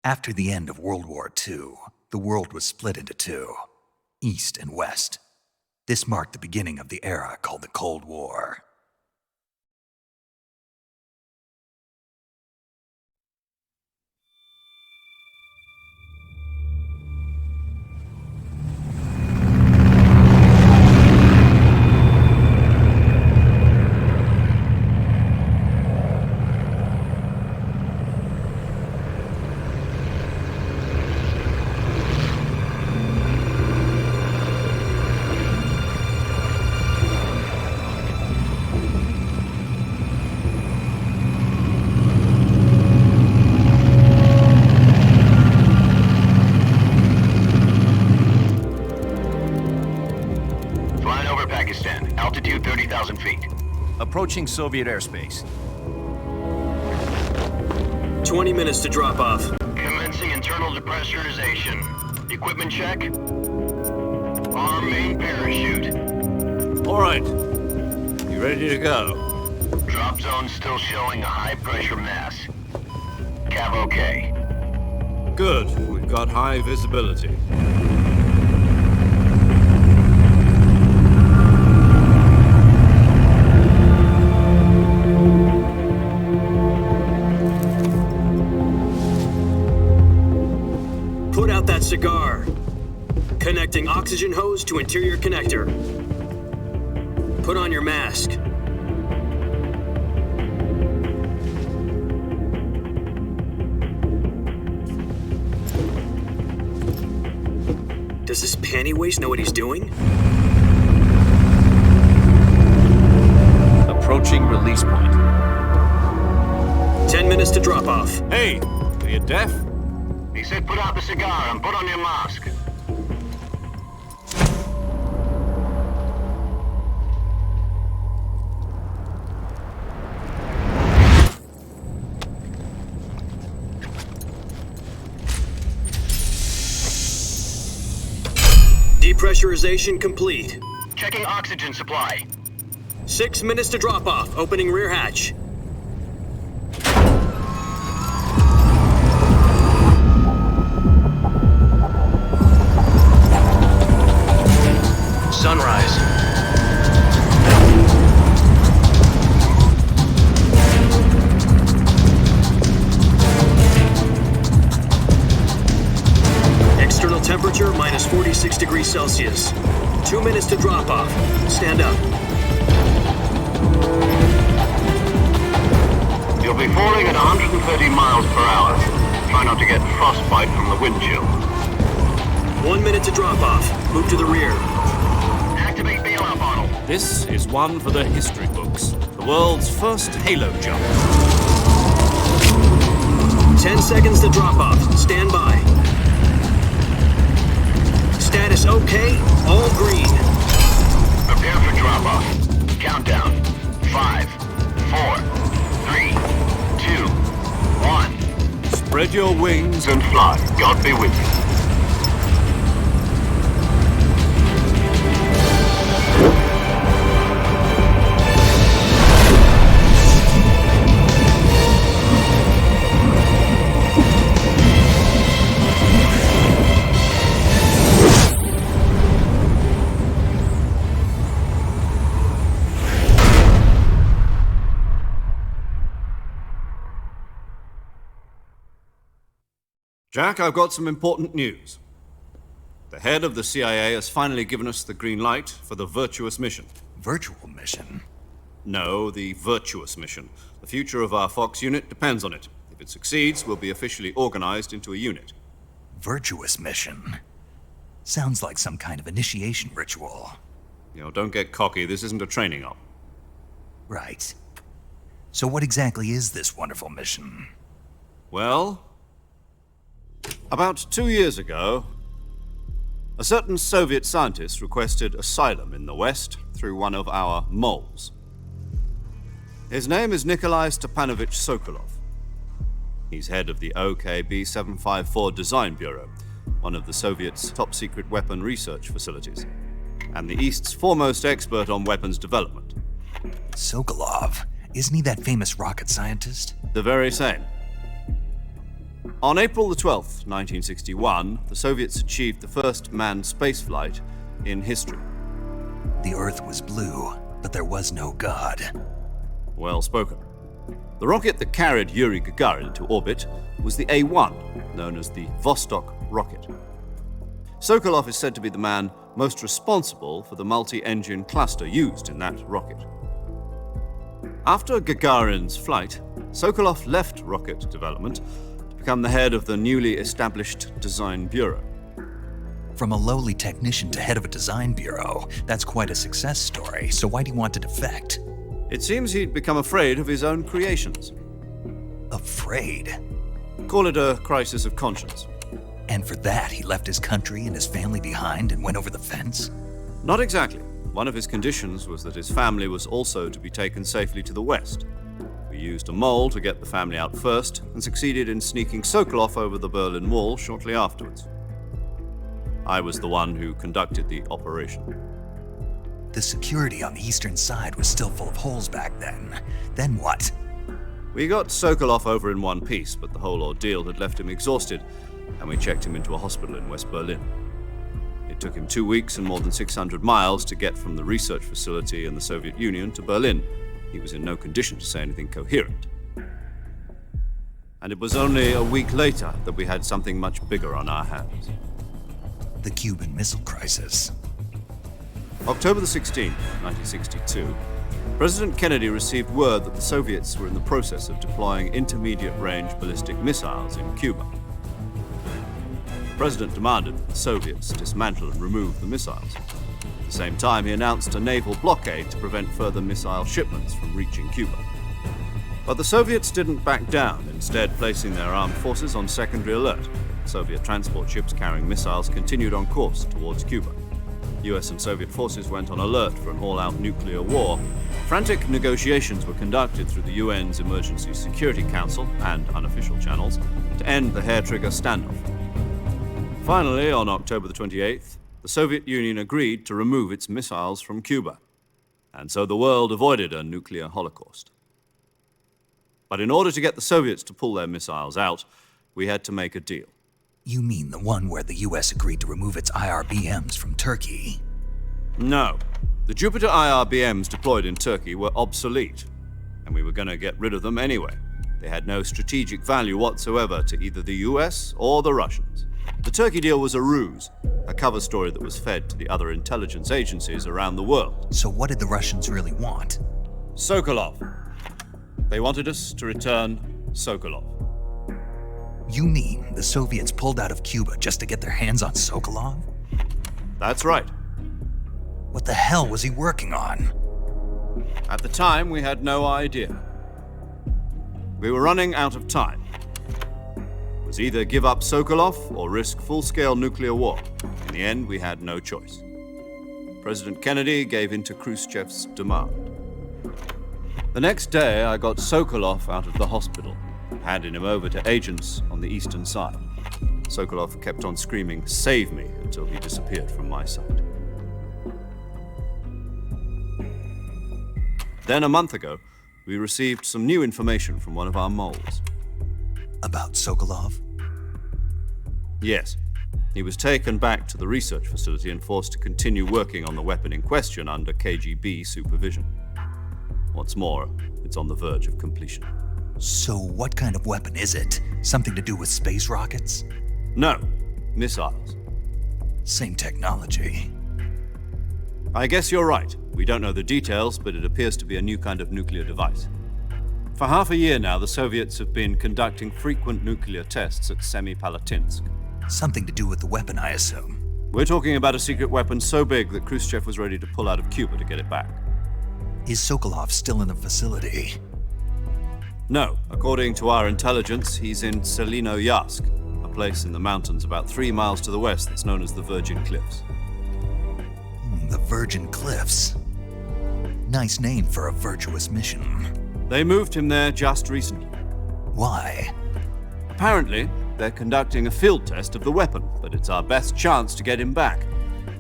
After the end of World War II, the world was split into two, East and West. This marked the beginning of the era called the Cold War. Altitude 30,000 feet. Approaching Soviet airspace. 20 minutes to drop off. Commencing internal depressurization. Equipment check. Arm main parachute. All right. You ready to go? Drop zone still showing a high pressure mass. Cav okay. Good. We've got high visibility. Put out that cigar. Connecting oxygen hose to interior connector. Put on your mask. Does this panty waste know what he's doing? Approaching release point. 10 minutes to drop off. Hey, are you deaf? He said put out the cigar and put on your mask. Depressurization complete. Checking oxygen supply. 6 minutes to drop off. Opening rear hatch. Sunrise. External temperature minus 46 degrees Celsius. 2 minutes to drop off. Stand up. You'll be falling at 130 miles per hour. Try not to get frostbite from the wind chill. 1 minute to drop off. Move to the rear. Activate bailout bottle. This is one for the history books. The world's first halo jump. 10 seconds to drop off. Stand by. Status okay. All green. Prepare for drop off. Countdown. 5, 4, 3, 2, 1. Spread your wings And fly. God be with you. Jack, I've got some important news. The head of the CIA has finally given us the green light for the virtuous mission. Virtual mission? No, the virtuous mission. The future of our Fox unit depends on it. If it succeeds, we'll be officially organized into a unit. Virtuous mission? Sounds like some kind of initiation ritual. You know, don't get cocky. This isn't a training op. Right. So what exactly is this wonderful mission? Well, about 2 years ago, a certain Soviet scientist requested asylum in the West through one of our moles. His name is Nikolai Stepanovich Sokolov. He's head of the OKB 754 Design Bureau, one of the Soviets' top-secret weapon research facilities, and the East's foremost expert on weapons development. Sokolov? Isn't he that famous rocket scientist? The very same. On April the 12th, 1961, the Soviets achieved the first manned spaceflight in history. The Earth was blue, but there was no God. Well spoken. The rocket that carried Yuri Gagarin to orbit was the A-1, known as the Vostok rocket. Sokolov is said to be the man most responsible for the multi-engine cluster used in that rocket. After Gagarin's flight, Sokolov left rocket development to become the head of the newly established Design Bureau. From a lowly technician to head of a design bureau, that's quite a success story, so why do you want to defect? It seems he'd become afraid of his own creations. Afraid? Call it a crisis of conscience. And for that, he left his country and his family behind and went over the fence? Not exactly. One of his conditions was that his family was also to be taken safely to the west. We used a mole to get the family out first and succeeded in sneaking Sokolov over the Berlin Wall shortly afterwards. I was the one who conducted the operation. The security on the eastern side was still full of holes back then. Then what? We got Sokolov over in one piece, but the whole ordeal had left him exhausted, and we checked him into a hospital in West Berlin. It took him 2 weeks and more than 600 miles to get from the research facility in the Soviet Union to Berlin. He was in no condition to say anything coherent. And it was only a week later that we had something much bigger on our hands. The Cuban Missile Crisis. October the 16th, 1962, President Kennedy received word that the Soviets were in the process of deploying intermediate-range ballistic missiles in Cuba. The President demanded that the Soviets dismantle and remove the missiles. At the same time, he announced a naval blockade to prevent further missile shipments from reaching Cuba. But the Soviets didn't back down, instead placing their armed forces on secondary alert. Soviet transport ships carrying missiles continued on course towards Cuba. US and Soviet forces went on alert for an all-out nuclear war. Frantic negotiations were conducted through the UN's Emergency Security Council and unofficial channels to end the hair-trigger standoff. Finally, on October the 28th, the Soviet Union agreed to remove its missiles from Cuba, and so the world avoided a nuclear holocaust. But in order to get the Soviets to pull their missiles out, we had to make a deal. You mean the one where the US agreed to remove its IRBMs from Turkey? No. The Jupiter IRBMs deployed in Turkey were obsolete, and we were going to get rid of them anyway. They had no strategic value whatsoever to either the US or the Russians. The Turkey deal was a ruse, a cover story that was fed to the other intelligence agencies around the world. So what did the Russians really want? Sokolov. They wanted us to return Sokolov. You mean the Soviets pulled out of Cuba just to get their hands on Sokolov? That's right. What the hell was he working on? At the time, we had no idea. We were running out of time. It was either give up Sokolov or risk full-scale nuclear war. In the end, we had no choice. President Kennedy gave in to Khrushchev's demand. The next day, I got Sokolov out of the hospital, handing him over to agents on the eastern side. Sokolov kept on screaming, "Save me," until he disappeared from my sight. Then a month ago, we received some new information from one of our moles. About Sokolov? Yes. He was taken back to the research facility and forced to continue working on the weapon in question under KGB supervision. What's more, it's on the verge of completion. So what kind of weapon is it? Something to do with space rockets? No, missiles. Same technology. I guess you're right. We don't know the details, but it appears to be a new kind of nuclear device. For half a year now, the Soviets have been conducting frequent nuclear tests at Semipalatinsk. Something to do with the weapon, I assume. We're talking about a secret weapon so big that Khrushchev was ready to pull out of Cuba to get it back. Is Sokolov still in the facility? No. According to our intelligence, he's in Selinoyarsk, a place in the mountains about 3 miles to the west that's known as the Virgin Cliffs. The Virgin Cliffs. Nice name for a virtuous mission. They moved him there just recently. Why? Apparently, they're conducting a field test of the weapon, but it's our best chance to get him back.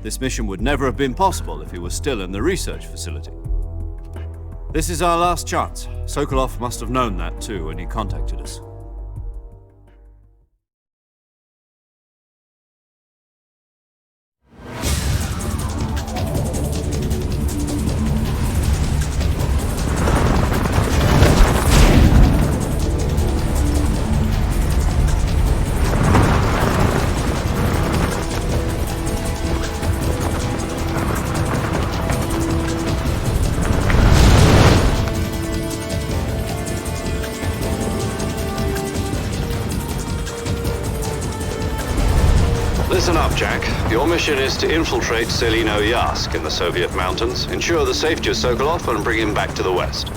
This mission would never have been possible if he was still in the research facility. This is our last chance. Sokolov must have known that too when he contacted us. listen up, Jack. Your mission is to infiltrate Selino Yask in the Soviet mountains, ensure the safety of Sokolov, and bring him back to the West.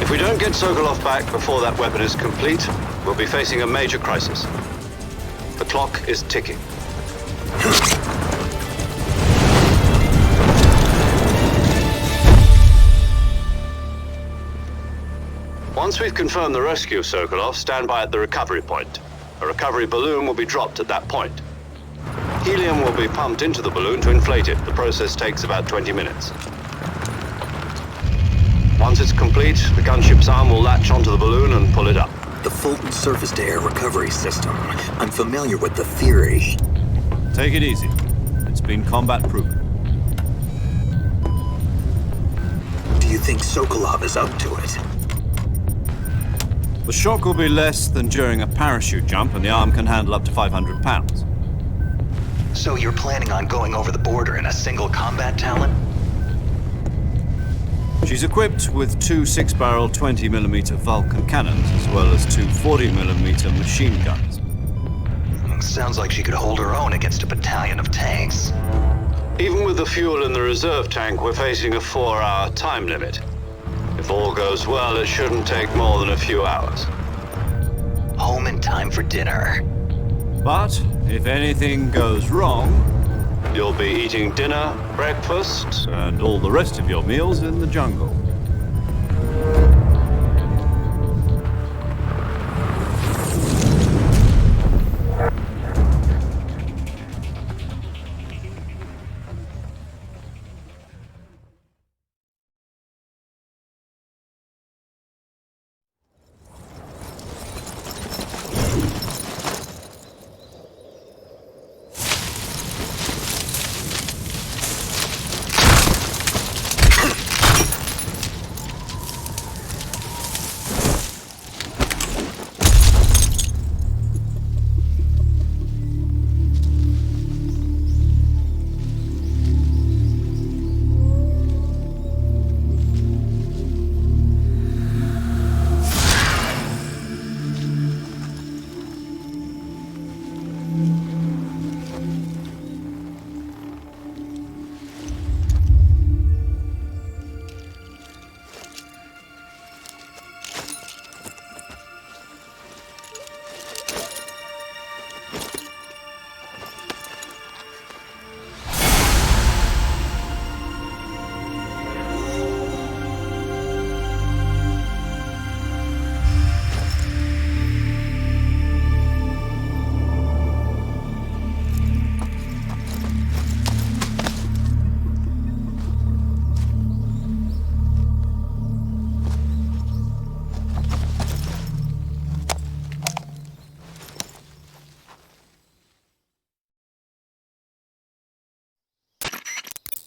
If we don't get Sokolov back before that weapon is complete, we'll be facing a major crisis. The clock is ticking. Once we've confirmed the rescue of Sokolov, stand by at the recovery point. A recovery balloon will be dropped at that point. Helium will be pumped into the balloon to inflate it. The process takes about 20 minutes. Once it's complete, the gunship's arm will latch onto the balloon and pull it up. The Fulton surface-to-air recovery system. I'm familiar with the theory. Take it easy. It's been combat-proven. Do you think Sokolov is up to it? The shock will be less than during a parachute jump, and the arm can handle up to 500 pounds. So you're planning on going over the border in a single combat talon? She's equipped with two 6-barrel 20mm Vulcan cannons, as well as two 40mm machine guns. Sounds like she could hold her own against a battalion of tanks. Even with the fuel in the reserve tank, we're facing a 4-hour time limit. If all goes well, it shouldn't take more than a few hours. Home in time for dinner. But if anything goes wrong, you'll be eating dinner, breakfast, and all the rest of your meals in the jungle.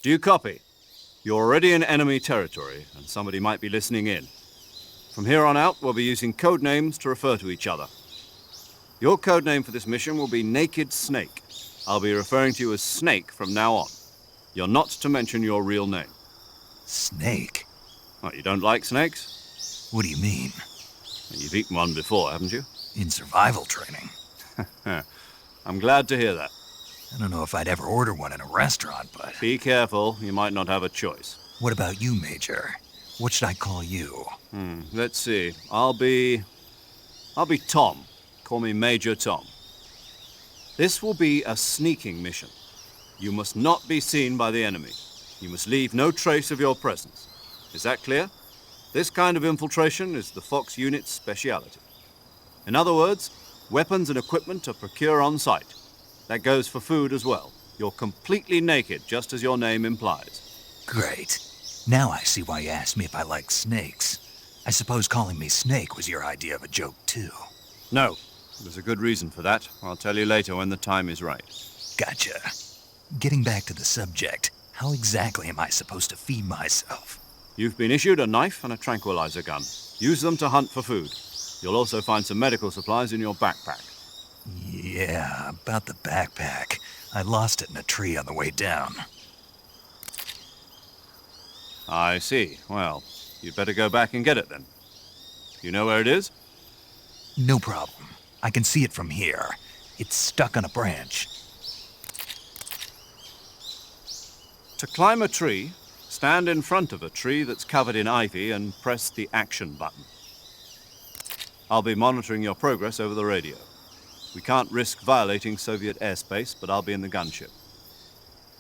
Do you copy? You're already in enemy territory, and somebody might be listening in. From here on out, we'll be using code names to refer to each other. Your code name for this mission will be Naked Snake. I'll be referring to you as Snake from now on. You're not to mention your real name. Snake? What, you don't like snakes? What do you mean? You've eaten one before, haven't you? In survival training. I'm glad to hear that. I don't know if I'd ever order one in a restaurant, but... Be careful, you might not have a choice. What about you, Major? What should I call you? Let's see. I'll be Tom. Call me Major Tom. This will be a sneaking mission. You must not be seen by the enemy. You must leave no trace of your presence. Is that clear? This kind of infiltration is the Fox unit's speciality. In other words, weapons and equipment are procured on site. That goes for food as well. You're completely naked, just as your name implies. Great. Now I see why you asked me if I like snakes. I suppose calling me Snake was your idea of a joke, too. No. There's a good reason for that. I'll tell you later when the time is right. Gotcha. Getting back to the subject, how exactly am I supposed to feed myself? You've been issued a knife and a tranquilizer gun. Use them to hunt for food. You'll also find some medical supplies in your backpack. Yeah, about the backpack. I lost it in a tree on the way down. I see. Well, you'd better go back and get it then. You know where it is? No problem. I can see it from here. It's stuck on a branch. To climb a tree, stand in front of a tree that's covered in ivy and press the action button. I'll be monitoring your progress over the radio. We can't risk violating Soviet airspace, but I'll be in the gunship.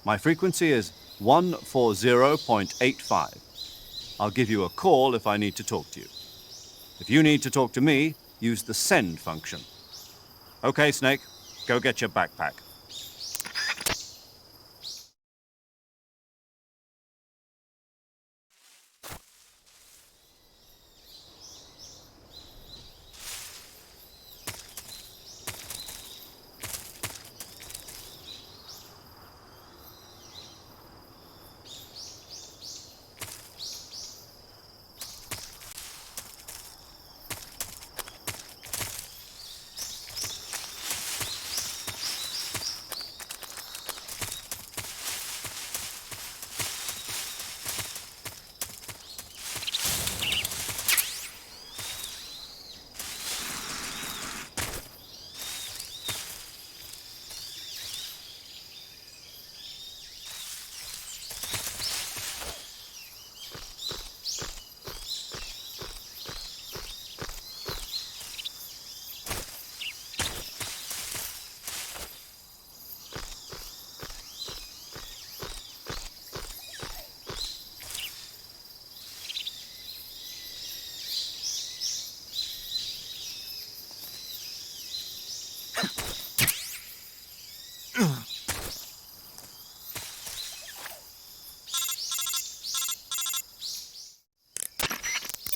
My frequency is 140.85. I'll give you a call if I need to talk to you. If you need to talk to me, use the send function. Okay, Snake, go get your backpack.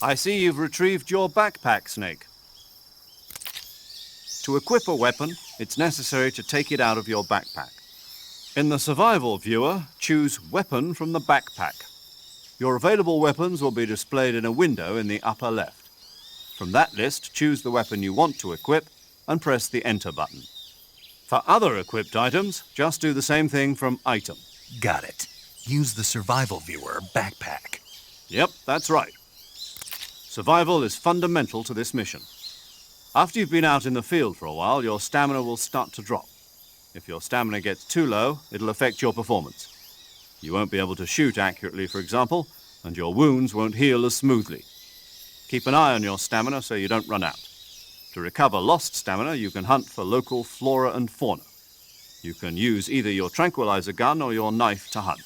I see you've retrieved your backpack, Snake. To equip a weapon, it's necessary to take it out of your backpack. In the survival viewer, choose Weapon from the backpack. Your available weapons will be displayed in a window in the upper left. From that list, choose the weapon you want to equip and press the Enter button. For other equipped items, just do the same thing from Item. Got it. Use the survival viewer backpack. Yep, that's right. Survival is fundamental to this mission. After you've been out in the field for a while, your stamina will start to drop. If your stamina gets too low, it'll affect your performance. You won't be able to shoot accurately, for example, and your wounds won't heal as smoothly. Keep an eye on your stamina so you don't run out. To recover lost stamina, you can hunt for local flora and fauna. You can use either your tranquilizer gun or your knife to hunt.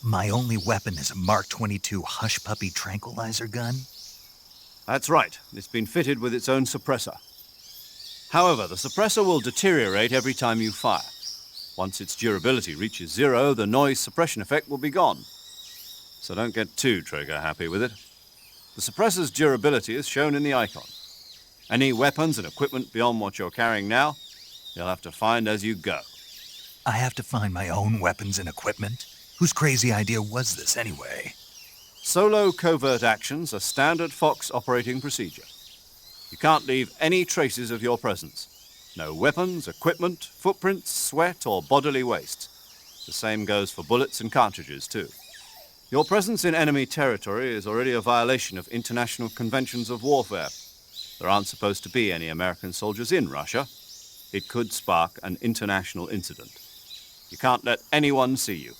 My only weapon is a Mark 22 Hush Puppy tranquilizer gun? That's right. It's been fitted with its own suppressor. However, the suppressor will deteriorate every time you fire. Once its durability reaches 0, the noise suppression effect will be gone. So don't get too trigger-happy with it. The suppressor's durability is shown in the icon. Any weapons and equipment beyond what you're carrying now, you'll have to find as you go. I have to find my own weapons and equipment? Whose crazy idea was this anyway? Solo covert actions are standard Fox operating procedure. You can't leave any traces of your presence. No weapons, equipment, footprints, sweat, or bodily waste. The same goes for bullets and cartridges, too. Your presence in enemy territory is already a violation of international conventions of warfare. There aren't supposed to be any American soldiers in Russia. It could spark an international incident. You can't let anyone see you.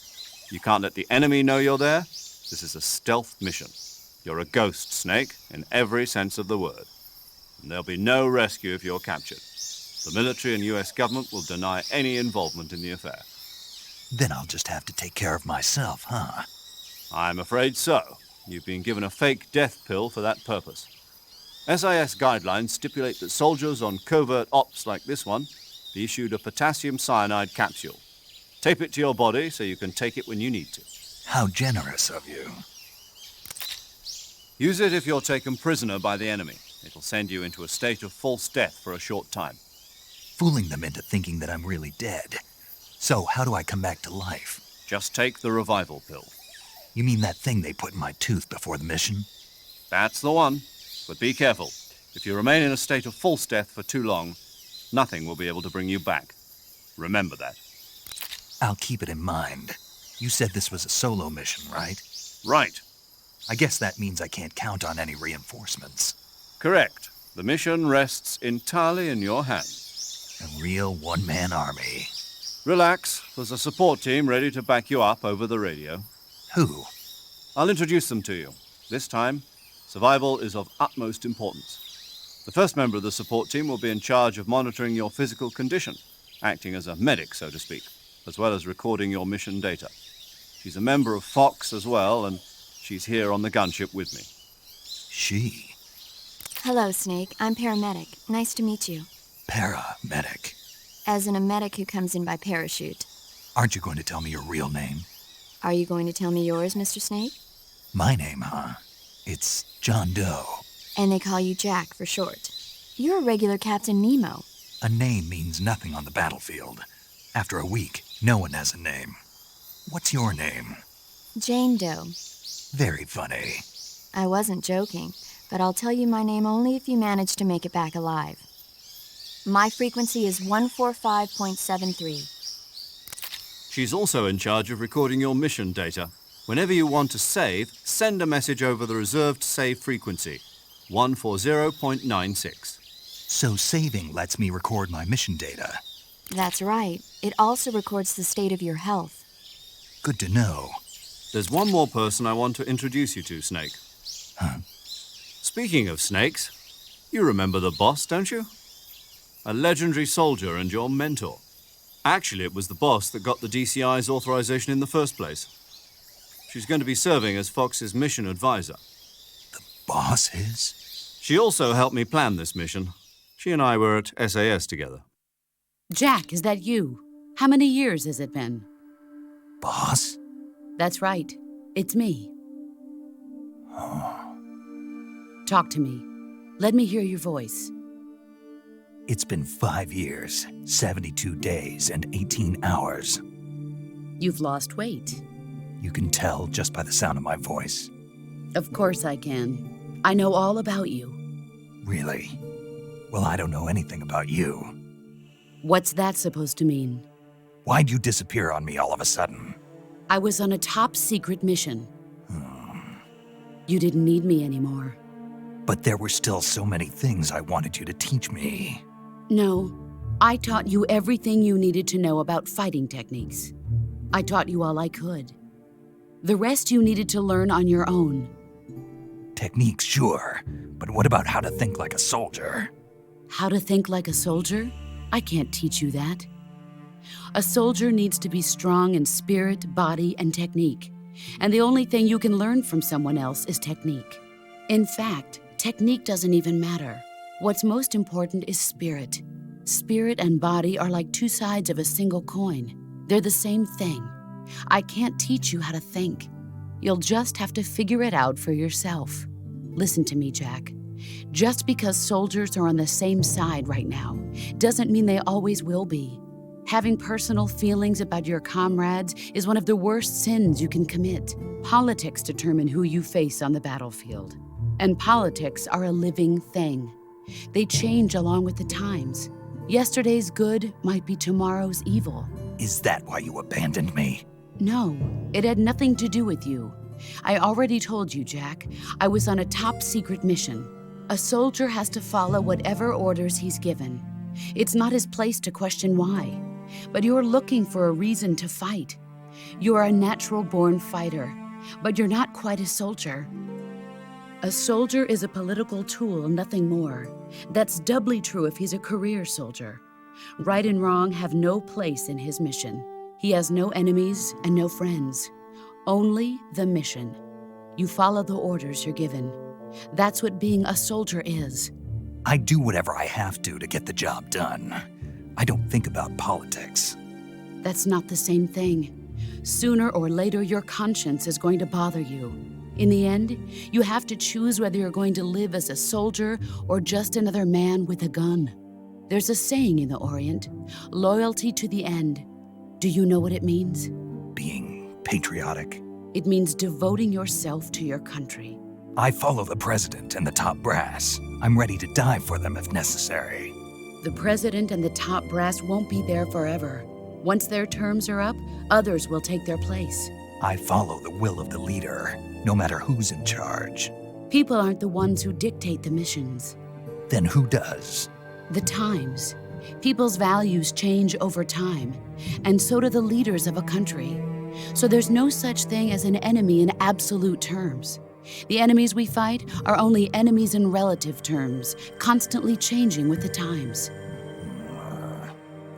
You can't let the enemy know you're there. This is a stealth mission. You're a ghost, Snake, in every sense of the word. And there'll be no rescue if you're captured. The military and US government will deny any involvement in the affair. Then I'll just have to take care of myself, huh? I'm afraid so. You've been given a fake death pill for that purpose. SIS guidelines stipulate that soldiers on covert ops like this one be issued a potassium cyanide capsule. Tape it to your body so you can take it when you need to. How generous of you. Use it if you're taken prisoner by the enemy. It'll send you into a state of false death for a short time. Fooling them into thinking that I'm really dead. So how do I come back to life? Just take the revival pill. You mean that thing they put in my tooth before the mission? That's the one. But be careful. If you remain in a state of false death for too long, nothing will be able to bring you back. Remember that. I'll keep it in mind. You said this was a solo mission, right? Right. I guess that means I can't count on any reinforcements. Correct. The mission rests entirely in your hands. A real one-man army. Relax. There's a support team ready to back you up over the radio. Who? I'll introduce them to you. This time, survival is of utmost importance. The first member of the support team will be in charge of monitoring your physical condition, acting as a medic, so to speak, as well as recording your mission data. She's a member of Fox as well, and she's here on the gunship with me. She? Hello, Snake. I'm paramedic. Nice to meet you. Paramedic. As in a medic who comes in by parachute. Aren't you going to tell me your real name? Are you going to tell me yours, Mr. Snake? My name, huh? It's John Doe. And they call you Jack for short. You're a regular Captain Nemo. A name means nothing on the battlefield. After a week, no one has a name. What's your name? Jane Doe. Very funny. I wasn't joking, but I'll tell you my name only if you manage to make it back alive. My frequency is 145.73. She's also in charge of recording your mission data. Whenever you want to save, send a message over the reserved save frequency, 140.96. So saving lets me record my mission data. That's right. It also records the state of your health. Good to know. There's one more person I want to introduce you to, Snake. Huh? Speaking of snakes, you remember the boss, don't you? A legendary soldier and your mentor. Actually, it was the boss that got the DCI's authorization in the first place. She's going to be serving as Fox's mission advisor. The boss is? She also helped me plan this mission. She and I were at SAS together. Jack, is that you? How many years has it been? Boss? That's right. It's me. Talk to me. Let me hear your voice. It's been 5 years, 72 days, and 18 hours. You've lost weight. You can tell just by the sound of my voice. Of course I can. I know all about you. Really? Well, I don't know anything about you. What's that supposed to mean? Why'd you disappear on me all of a sudden? I was on a top-secret mission. You didn't need me anymore. But there were still so many things I wanted you to teach me. No, I taught you everything you needed to know about fighting techniques. I taught you all I could. The rest you needed to learn on your own. Techniques, sure. But what about how to think like a soldier? How to think like a soldier? I can't teach you that. A soldier needs to be strong in spirit, body, and technique. And the only thing you can learn from someone else is technique. In fact, technique doesn't even matter. What's most important is spirit. Spirit and body are like two sides of a single coin. They're the same thing. I can't teach you how to think. You'll just have to figure it out for yourself. Listen to me, Jack. Just because soldiers are on the same side right now doesn't mean they always will be. Having personal feelings about your comrades is one of the worst sins you can commit. Politics determine who you face on the battlefield. And politics are a living thing. They change along with the times. Yesterday's good might be tomorrow's evil. Is that why you abandoned me? No, it had nothing to do with you. I already told you, Jack. I was on a top-secret mission. A soldier has to follow whatever orders he's given. It's not his place to question why. But you're looking for a reason to fight. You are a natural-born fighter, but you're not quite a soldier. A soldier is a political tool, nothing more. That's doubly true if he's a career soldier. Right and wrong have no place in his mission. He has no enemies and no friends. Only the mission. You follow the orders you're given. That's what being a soldier is. I do whatever I have to get the job done. I don't think about politics. That's not the same thing. Sooner or later, your conscience is going to bother you. In the end, you have to choose whether you're going to live as a soldier or just another man with a gun. There's a saying in the Orient, loyalty to the end. Do you know what it means? Being patriotic. It means devoting yourself to your country. I follow the president and the top brass. I'm ready to die for them if necessary. The president and the top brass won't be there forever. Once their terms are up, others will take their place. I follow the will of the leader, no matter who's in charge. People aren't the ones who dictate the missions. Then who does? The times. People's values change over time, and so do the leaders of a country. So there's no such thing as an enemy in absolute terms. The enemies we fight are only enemies in relative terms, constantly changing with the times.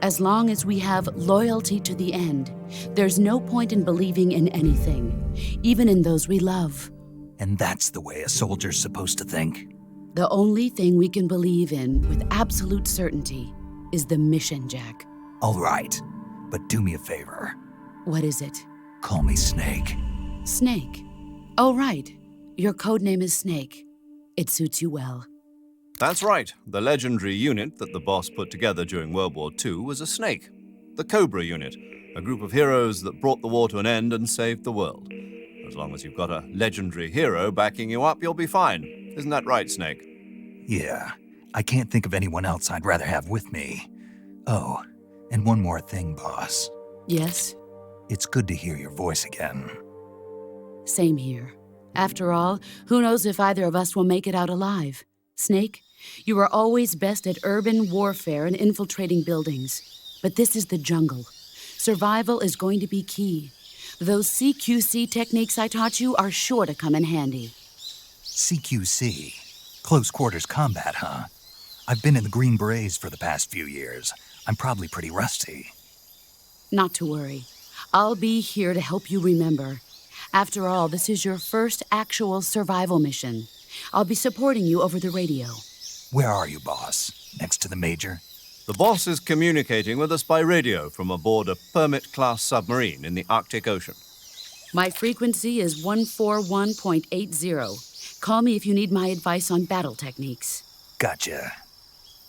As long as we have loyalty to the end, there's no point in believing in anything, even in those we love. And that's the way a soldier's supposed to think? The only thing we can believe in with absolute certainty is the mission, Jack. All right, but do me a favor. What is it? Call me Snake. Snake. Oh, right. Your codename is Snake. It suits you well. That's right. The legendary unit that the boss put together during World War II was a snake. The Cobra unit, a group of heroes that brought the war to an end and saved the world. As long as you've got a legendary hero backing you up, you'll be fine. Isn't that right, Snake? Yeah, I can't think of anyone else I'd rather have with me. Oh, and one more thing, boss. Yes? It's good to hear your voice again. Same here. After all, who knows if either of us will make it out alive? Snake, you are always best at urban warfare and infiltrating buildings. But this is the jungle. Survival is going to be key. Those CQC techniques I taught you are sure to come in handy. CQC? Close quarters combat, huh? I've been in the Green Berets for the past few years. I'm probably pretty rusty. Not to worry. I'll be here to help you remember. After all, this is your first actual survival mission. I'll be supporting you over the radio. Where are you, boss? Next to the Major? The boss is communicating with us by radio from aboard a Permit-class submarine in the Arctic Ocean. My frequency is 141.80. Call me if you need my advice on battle techniques. Gotcha.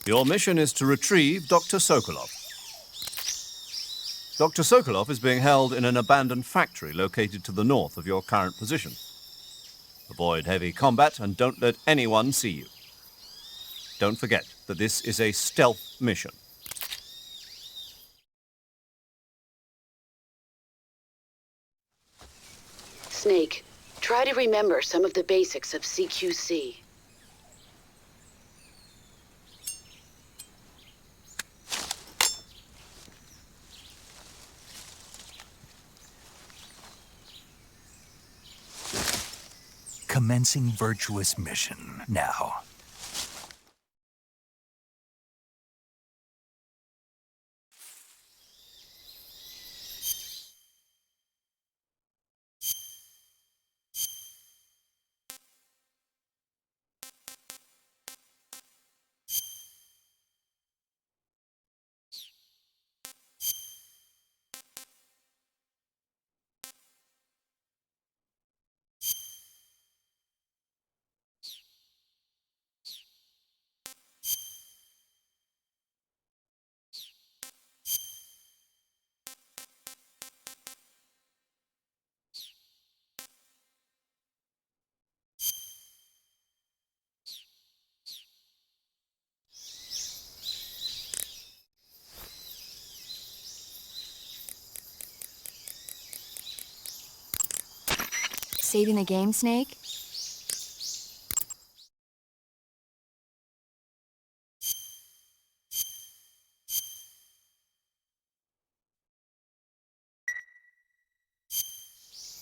Your mission is to retrieve Dr. Sokolov. Dr. Sokolov is being held in an abandoned factory located to the north of your current position. Avoid heavy combat and don't let anyone see you. Don't forget that this is a stealth mission. Snake, try to remember some of the basics of CQC. Commencing virtuous mission now. Saving the game, Snake?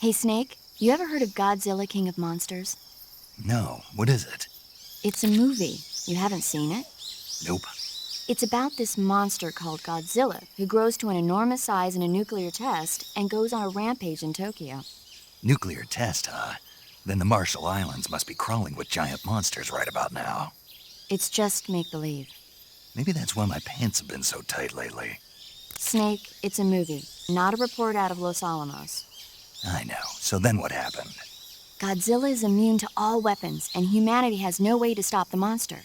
Hey, Snake, you ever heard of Godzilla, King of Monsters? No, what is it? It's a movie. You haven't seen it? Nope. It's about this monster called Godzilla, who grows to an enormous size in a nuclear test and goes on a rampage in Tokyo. Nuclear test, huh? Then the Marshall Islands must be crawling with giant monsters right about now. It's just make-believe. Maybe that's why my pants have been so tight lately. Snake, it's a movie, not a report out of Los Alamos. I know. So then what happened? Godzilla is immune to all weapons, and humanity has no way to stop the monster.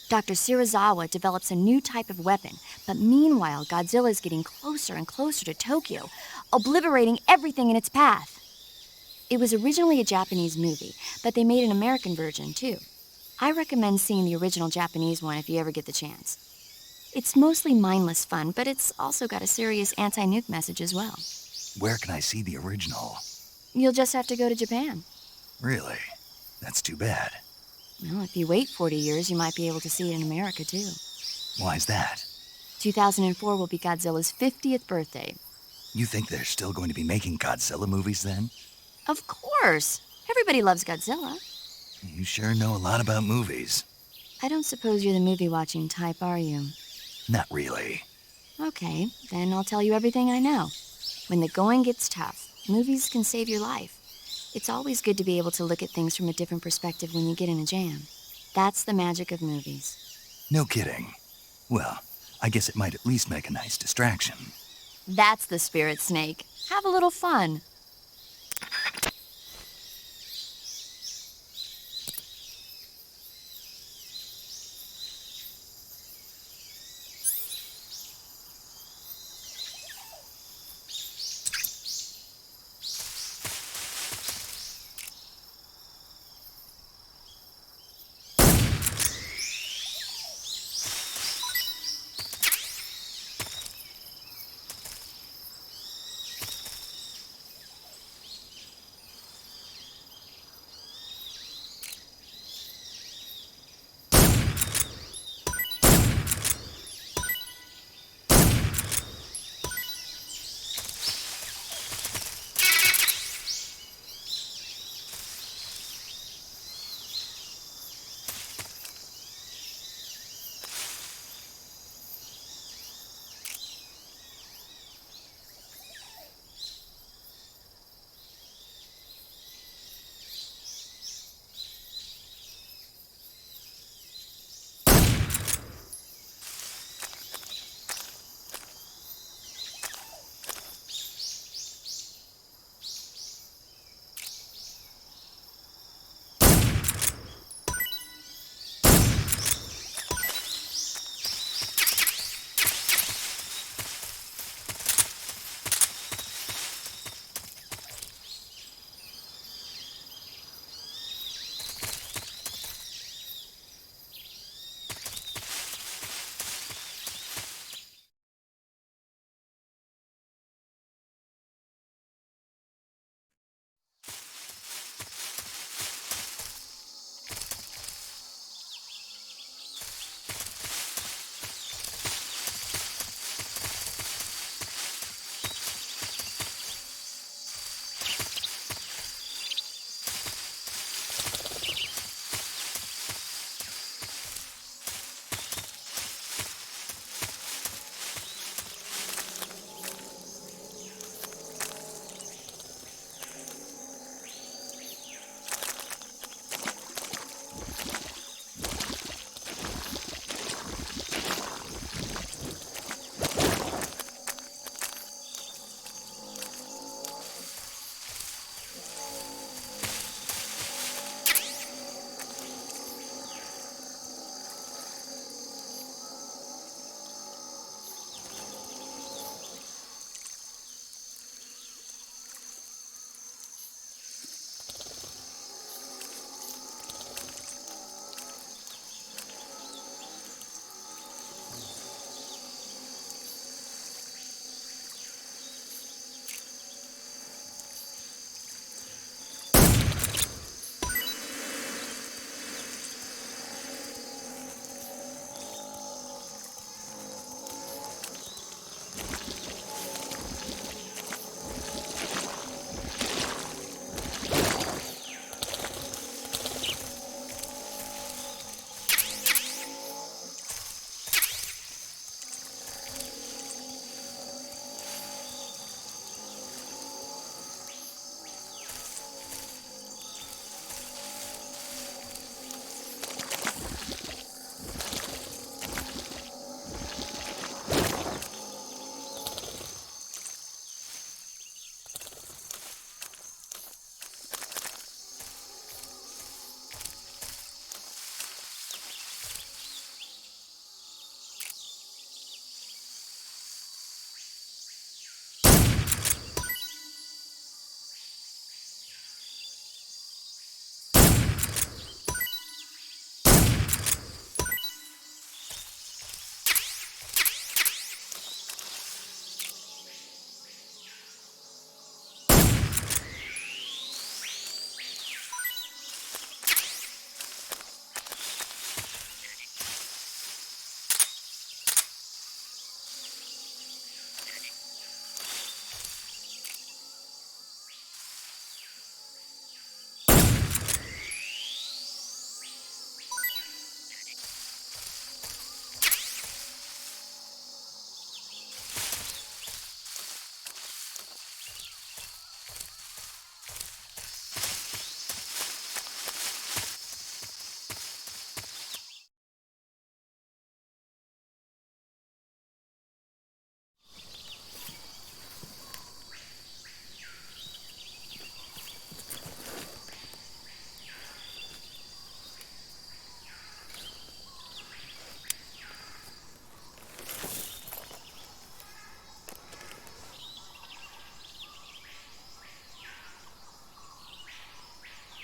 Dr. Shirazawa develops a new type of weapon, but meanwhile, Godzilla is getting closer and closer to Tokyo, obliterating everything in its path. It was originally a Japanese movie, but they made an American version, too. I recommend seeing the original Japanese one if you ever get the chance. It's mostly mindless fun, but it's also got a serious anti-nuke message as well. Where can I see the original? You'll just have to go to Japan. Really? That's too bad. Well, if you wait 40 years, you might be able to see it in America, too. Why's that? 2004 will be Godzilla's 50th birthday. You think they're still going to be making Godzilla movies then? Of course! Everybody loves Godzilla. You sure know a lot about movies. I don't suppose you're the movie-watching type, are you? Not really. Okay, then I'll tell you everything I know. When the going gets tough, movies can save your life. It's always good to be able to look at things from a different perspective when you get in a jam. That's the magic of movies. No kidding. Well, I guess it might at least make a nice distraction. That's the spirit, Snake. Have a little fun.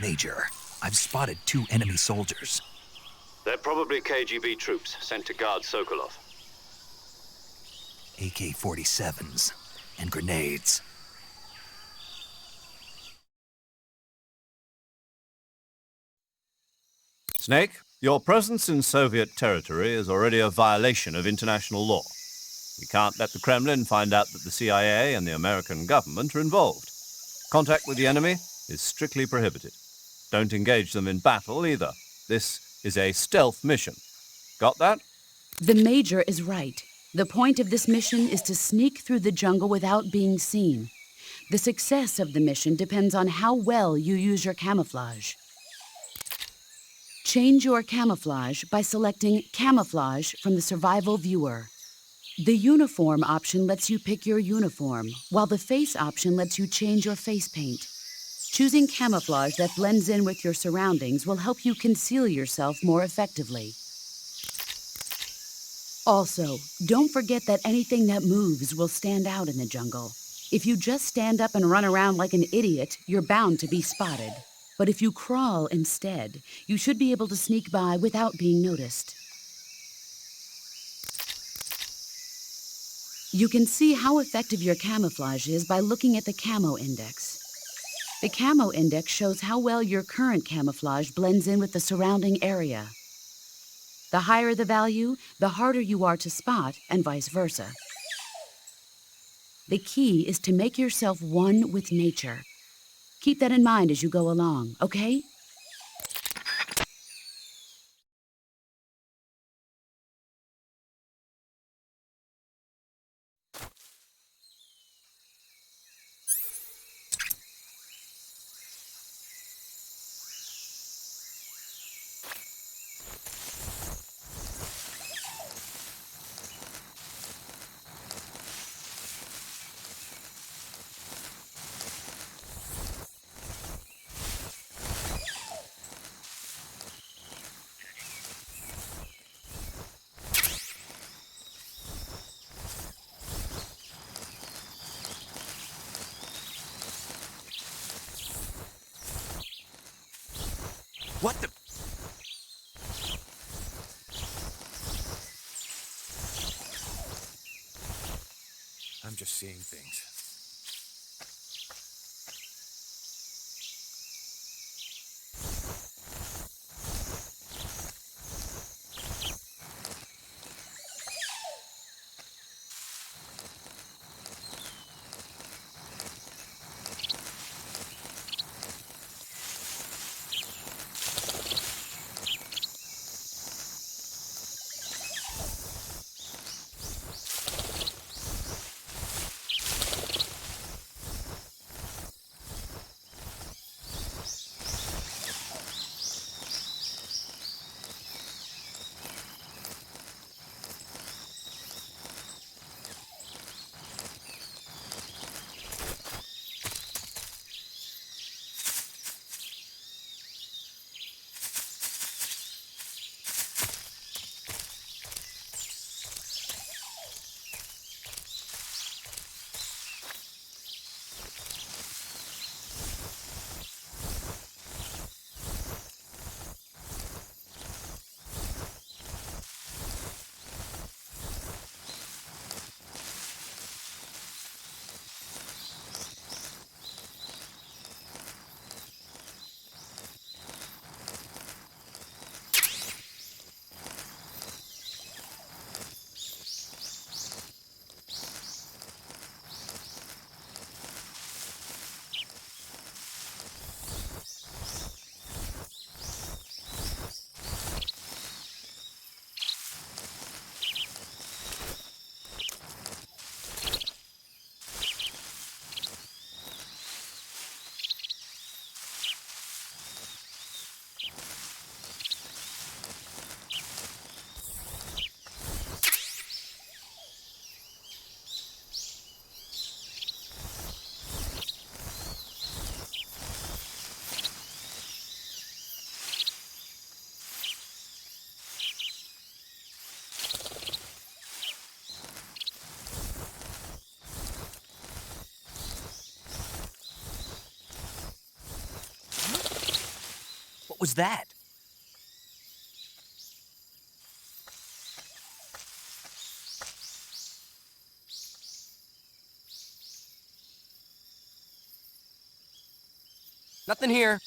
Major, I've spotted 2 enemy soldiers. They're probably KGB troops sent to guard Sokolov. AK-47s and grenades. Snake, your presence in Soviet territory is already a violation of international law. We can't let the Kremlin find out that the CIA and the American government are involved. Contact with the enemy is strictly prohibited. Don't engage them in battle either. This is a stealth mission. Got that? The Major is right. The point of this mission is to sneak through the jungle without being seen. The success of the mission depends on how well you use your camouflage. Change your camouflage by selecting Camouflage from the Survival Viewer. The Uniform option lets you pick your uniform, while the Face option lets you change your face paint. Choosing camouflage that blends in with your surroundings will help you conceal yourself more effectively. Also, don't forget that anything that moves will stand out in the jungle. If you just stand up and run around like an idiot, you're bound to be spotted. But if you crawl instead, you should be able to sneak by without being noticed. You can see how effective your camouflage is by looking at the Camo Index. The Camo Index shows how well your current camouflage blends in with the surrounding area. The higher the value, the harder you are to spot, and vice versa. The key is to make yourself one with nature. Keep that in mind as you go along, okay? What the? I'm just seeing things. What was that? Nothing here.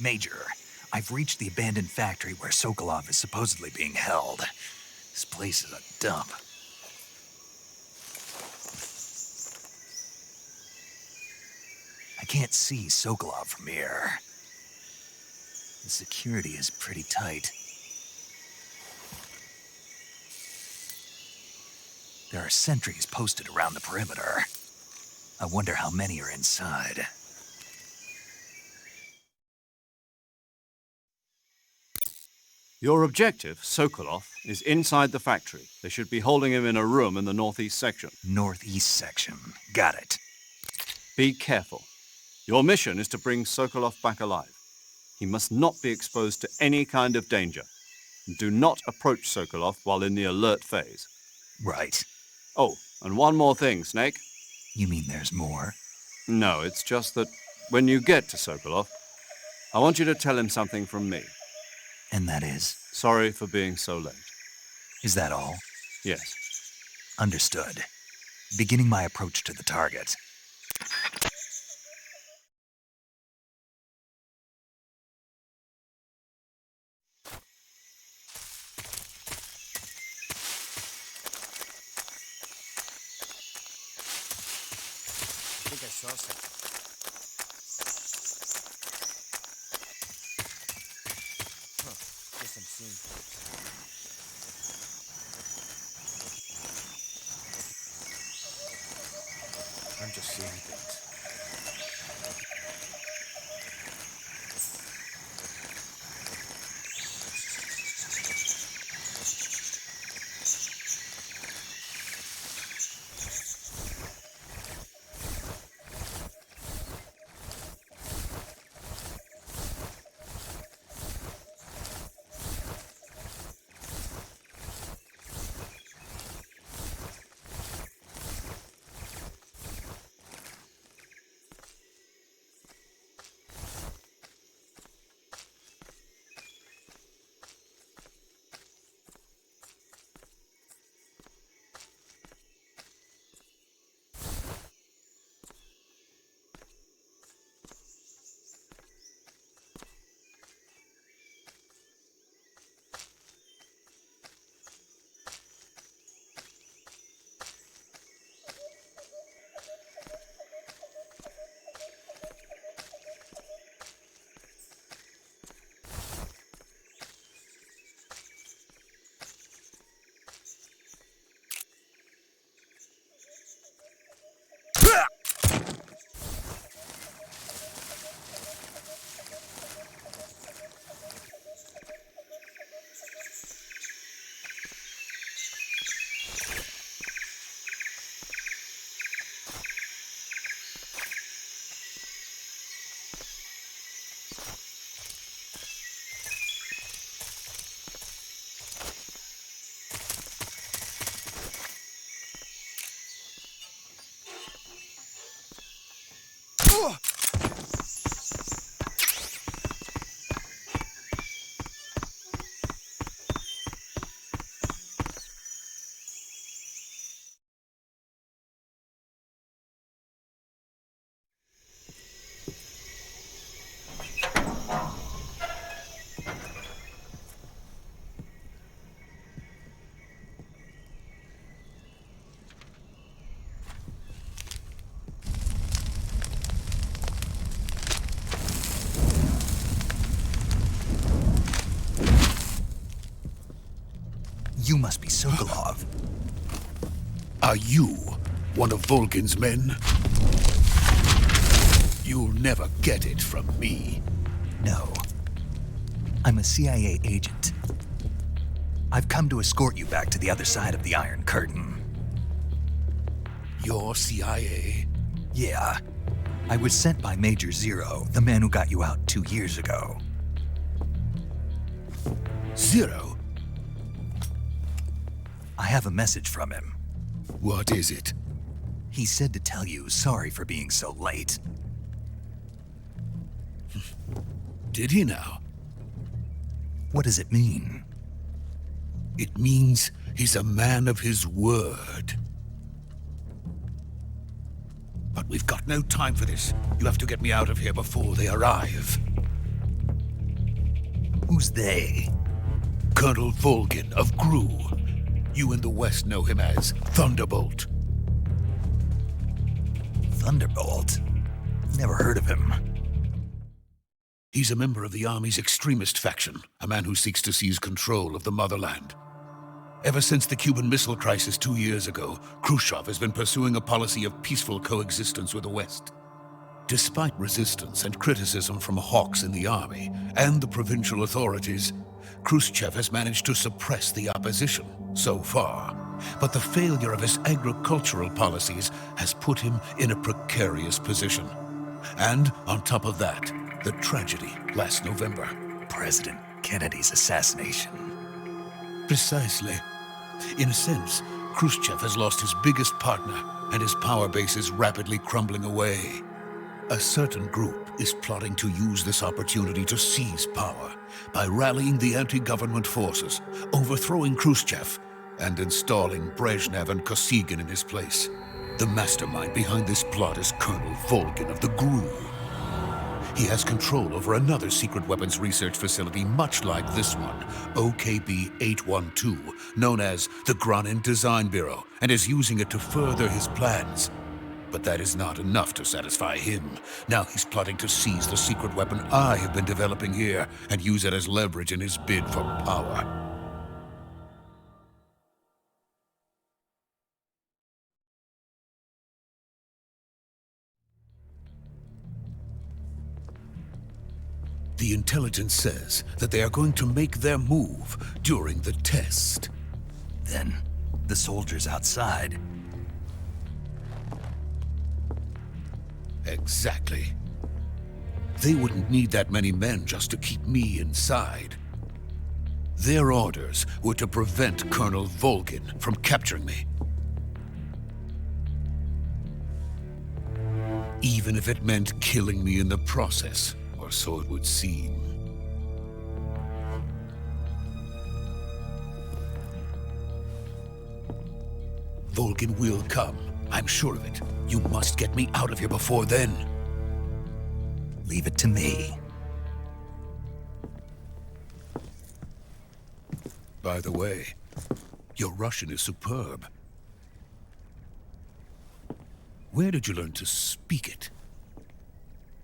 Major, I've reached the abandoned factory where Sokolov is supposedly being held. This place is a dump. I can't see Sokolov from here. The security is pretty tight. There are sentries posted around the perimeter. I wonder how many are inside. Your objective, Sokolov, is inside the factory. They should be holding him in a room in the northeast section. Northeast section. Got it. Be careful. Your mission is to bring Sokolov back alive. He must not be exposed to any kind of danger. Do not approach Sokolov while in the alert phase. Right. Oh, and one more thing, Snake. You mean there's more? No, it's just that when you get to Sokolov, I want you to tell him something from me. And that is? Sorry for being so late. Is that all? Yes. Understood. Beginning my approach to the target. I think I saw something. Guess I'm seeing things. I'm just seeing things. You must be Sokolov. Are you one of Volgin's men? You'll never get it from me. No. I'm a CIA agent. I've come to escort you back to the other side of the Iron Curtain. You're CIA? Yeah. I was sent by Major Zero, the man who got you out 2 years ago. Zero? I have a message from him. What is it? He said to tell you sorry for being so late. Did he now? What does it mean? It means he's a man of his word. But we've got no time for this. You have to get me out of here before they arrive. Who's they? Colonel Volgin of Gru. You in the West know him as Thunderbolt. Thunderbolt? Never heard of him. He's a member of the Army's extremist faction, a man who seeks to seize control of the motherland. Ever since the Cuban Missile Crisis 2 years ago, Khrushchev has been pursuing a policy of peaceful coexistence with the West. Despite resistance and criticism from hawks in the army and the provincial authorities, Khrushchev has managed to suppress the opposition so far. But the failure of his agricultural policies has put him in a precarious position. And on top of that, the tragedy last November. President Kennedy's assassination. Precisely. In a sense, Khrushchev has lost his biggest partner, and his power base is rapidly crumbling away. A certain group is plotting to use this opportunity to seize power by rallying the anti-government forces, overthrowing Khrushchev, and installing Brezhnev and Kosygin in his place. The mastermind behind this plot is Colonel Volgin of the Gru. He has control over another secret weapons research facility much like this one, OKB-812, known as the Granin Design Bureau, and is using it to further his plans. But that is not enough to satisfy him. Now he's plotting to seize the secret weapon I have been developing here and use it as leverage in his bid for power. The intelligence says that they are going to make their move during the test. Then, the soldiers outside. Exactly. They wouldn't need that many men just to keep me inside. Their orders were to prevent Colonel Volgin from capturing me. Even if it meant killing me in the process. Or so it would seem. Volgin will come. I'm sure of it. You must get me out of here before then. Leave it to me. By the way, your Russian is superb. Where did you learn to speak it?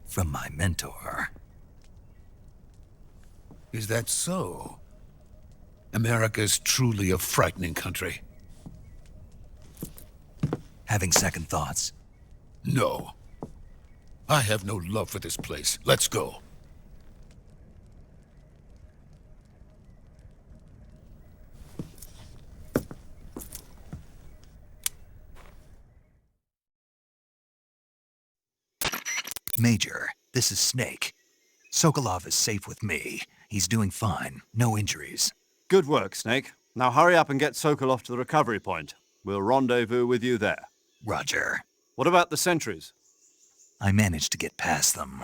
From my mentor. Is that so? America is truly a frightening country. Having second thoughts? No. I have no love for this place. Let's go. Major, this is Snake. Sokolov is safe with me. He's doing fine. No injuries. Good work, Snake. Now hurry up and get Sokolov to the recovery point. We'll rendezvous with you there. Roger. What about the sentries? I managed to get past them.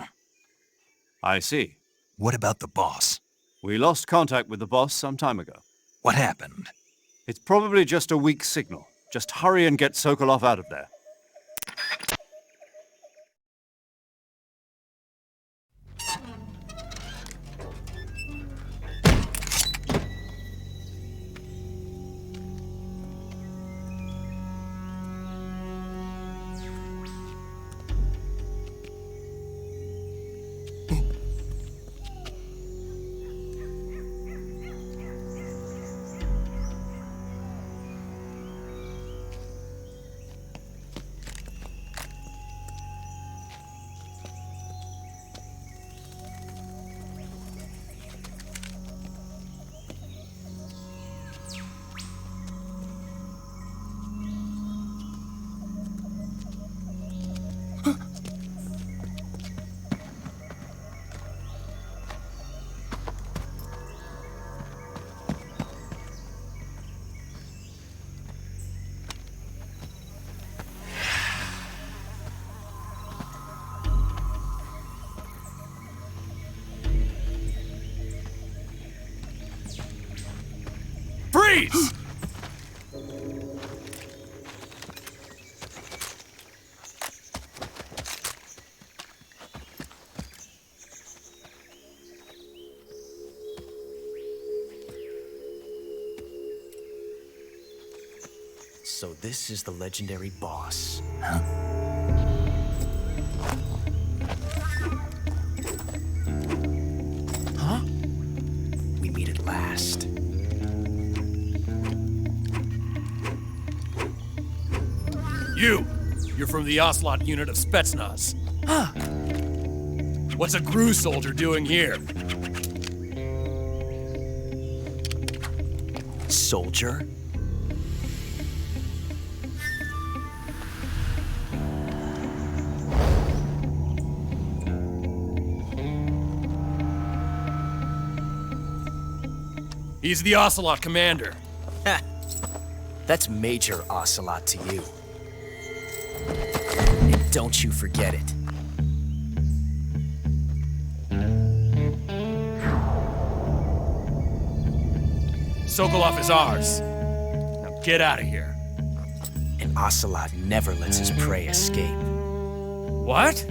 I see. What about the boss? We lost contact with the boss some time ago. What happened? It's probably just a weak signal. Just hurry and get Sokolov out of there. Freeze! So this is the legendary boss. Huh? Huh? We meet at last. You're from the Ocelot unit of Spetsnaz. Huh. What's a GRU soldier doing here? Soldier? He's the Ocelot commander. Ha! That's Major Ocelot to you. And don't you forget it. Sokolov is ours. Now get out of here. And Ocelot never lets his prey escape. What?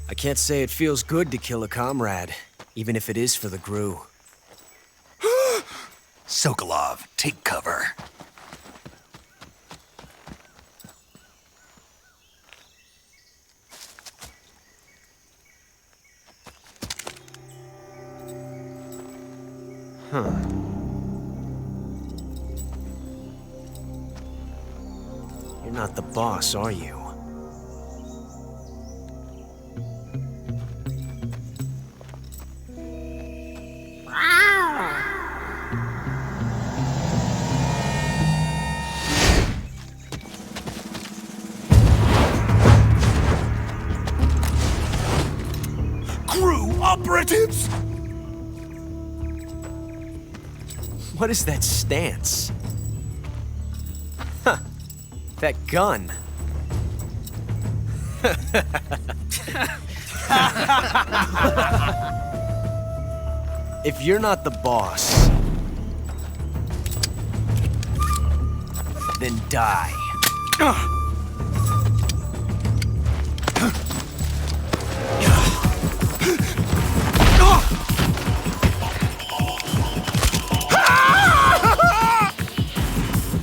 I can't say it feels good to kill a comrade, even if it is for the GRU. Sokolov, take cover. Huh. You're not the boss, are you? GRU operatives! What is that stance? Huh. That gun. If you're not the boss, then die.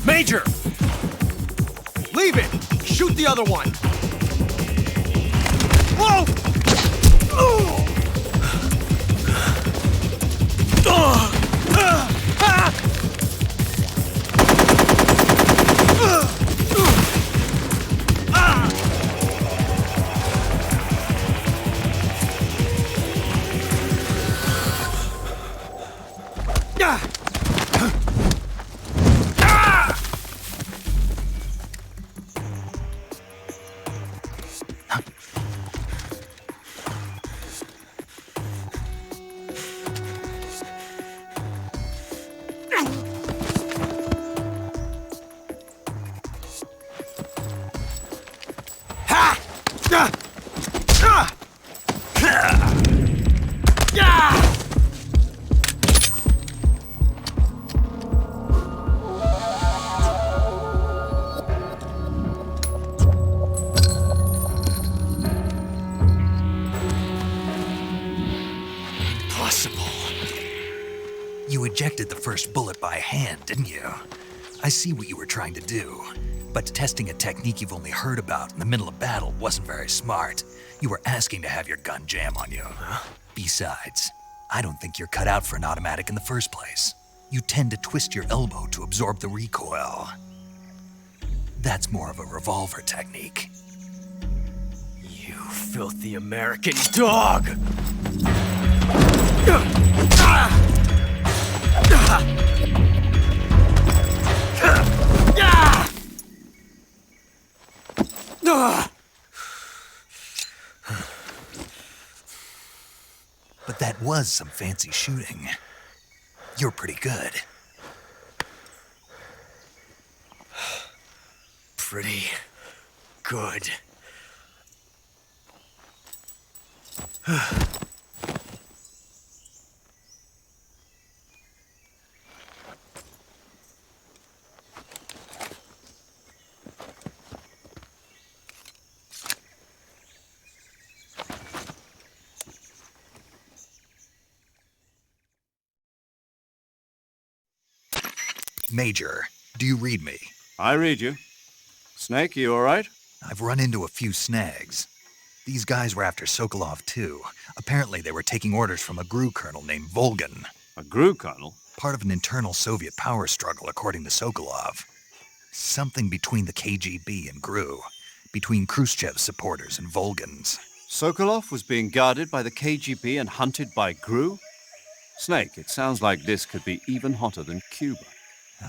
Major! Leave it! Shoot the other one! Whoa! You ejected the first bullet by hand, didn't you? I see what you were trying to do. But testing a technique you've only heard about in the middle of battle wasn't very smart. You were asking to have your gun jam on you. Besides, I don't think you're cut out for an automatic in the first place. You tend to twist your elbow to absorb the recoil. That's more of a revolver technique. You filthy American dog! But that was some fancy shooting. You're pretty good. Pretty good. Major, do you read me? I read you. Snake, you all right? I've run into a few snags. These guys were after Sokolov too. Apparently they were taking orders from a GRU colonel named Volgan. A GRU colonel? Part of an internal Soviet power struggle, according to Sokolov. Something between the KGB and GRU. Between Khrushchev's supporters and Volgan's. Sokolov was being guarded by the KGB and hunted by GRU? Snake, it sounds like this could be even hotter than Cuba.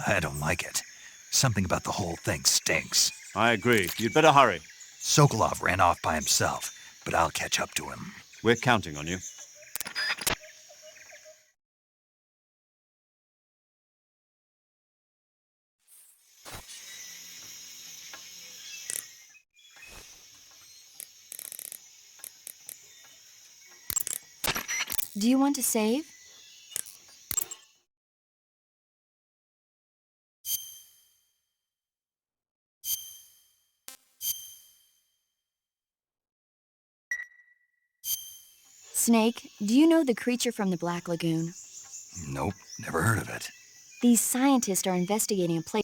I don't like it. Something about the whole thing stinks. I agree. You'd better hurry. Sokolov ran off by himself, but I'll catch up to him. We're counting on you. Do you want to save? Snake, do you know the creature from the Black Lagoon? Nope, never heard of it. These scientists are investigating a place.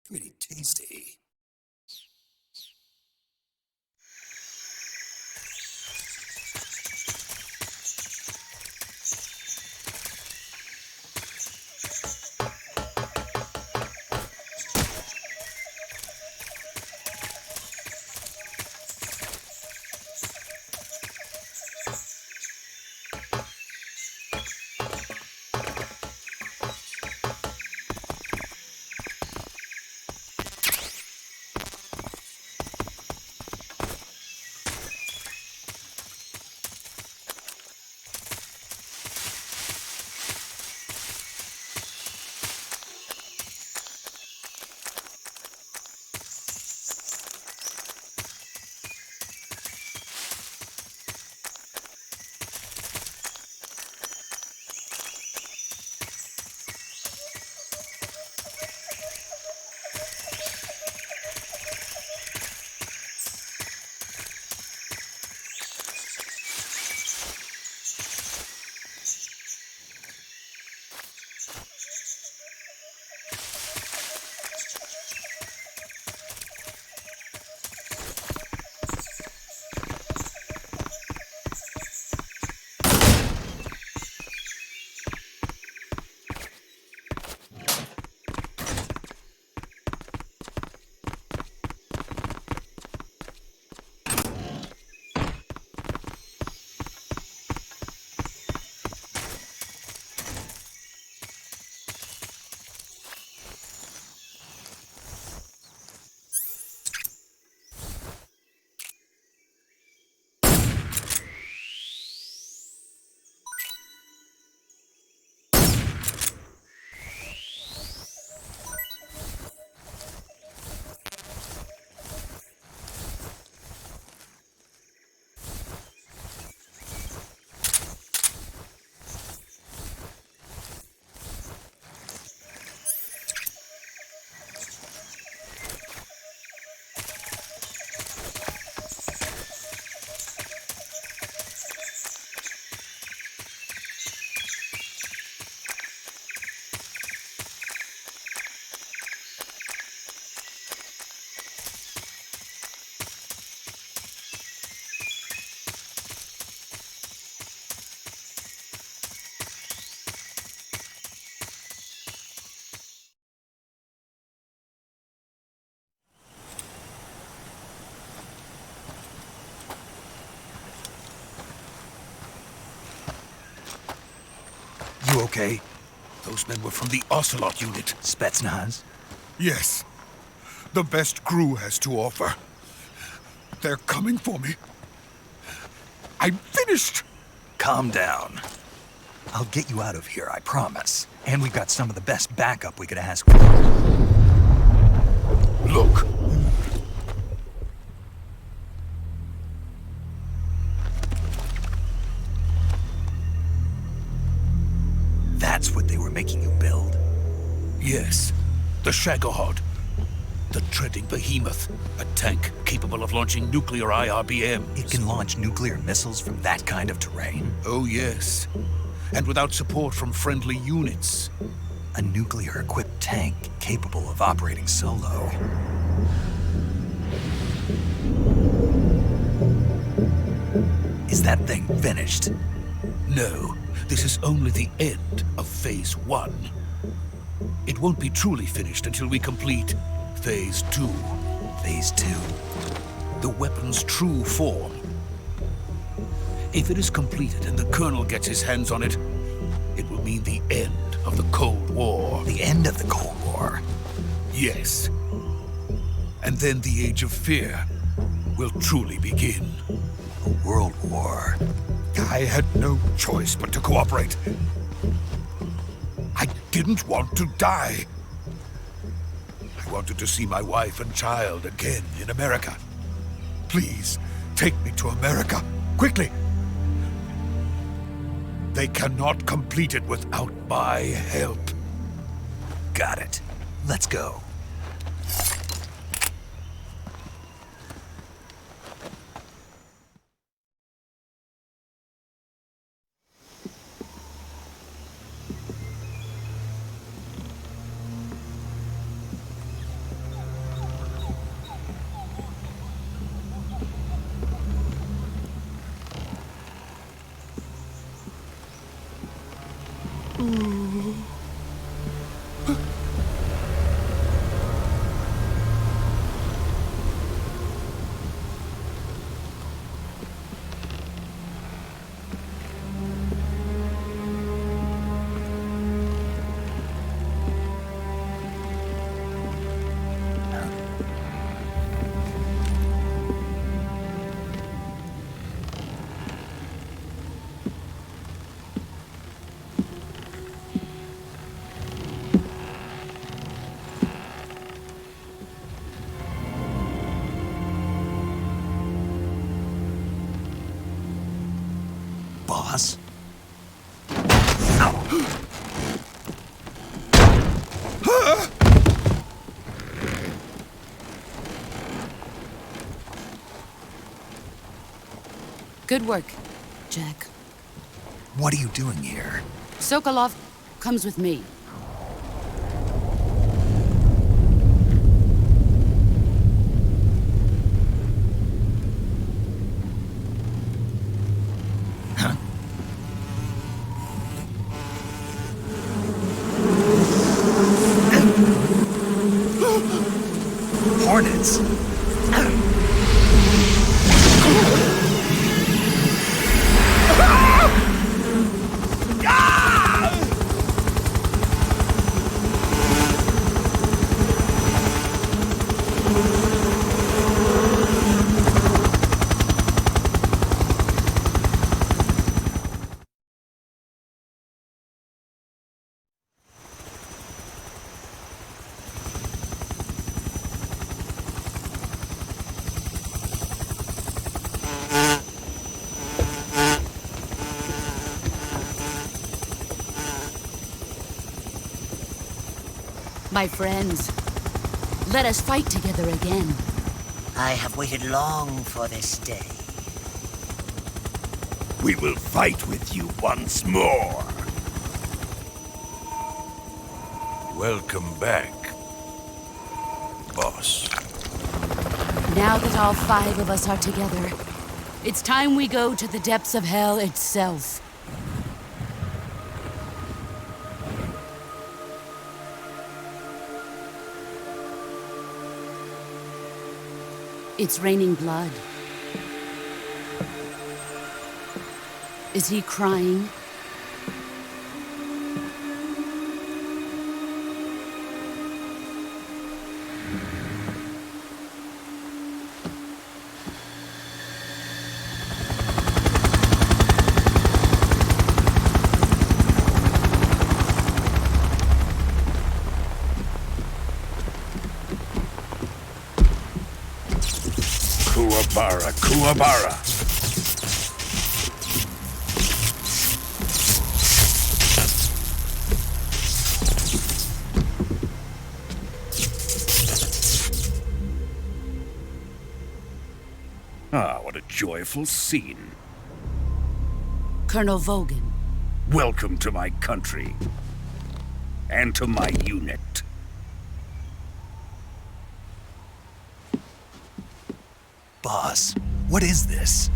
Pretty tasty. okay? Those men were from the Ocelot unit. Spetsnaz? Yes. The best crew has to offer. They're coming for me. I'm finished! Calm down. I'll get you out of here, I promise. And we've got some of the best backup we could ask for. Look. That's what they were making you build? Yes. The Shagohod. The treading behemoth. A tank capable of launching nuclear IRBMs. It can launch nuclear missiles from that kind of terrain? Oh, yes. And without support from friendly units. A nuclear-equipped tank capable of operating solo. Is that thing finished? No, this is only the end of Phase 1. It won't be truly finished until we complete Phase 2. Phase 2? The weapon's true form. If it is completed and the Colonel gets his hands on it, it will mean the end of the Cold War. The end of the Cold War? Yes. And then the Age of Fear will truly begin. A world war? I had no choice but to cooperate. I didn't want to die. I wanted to see my wife and child again in America. Please, take me to America, quickly. They cannot complete it without my help. Got it. Let's go. Boss? Good work, Jack. What are you doing here? Sokolov comes with me. Hornets! My friends, let us fight together again. I have waited long for this day. We will fight with you once more. Welcome back, boss. Now that all 5 of us are together, it's time we go to the depths of hell itself. It's raining blood. Is he crying? Kuwabara, Kuwabara. Ah, what a joyful scene. Colonel Vogan. Welcome to my country. And to my unit. Boss, what is this?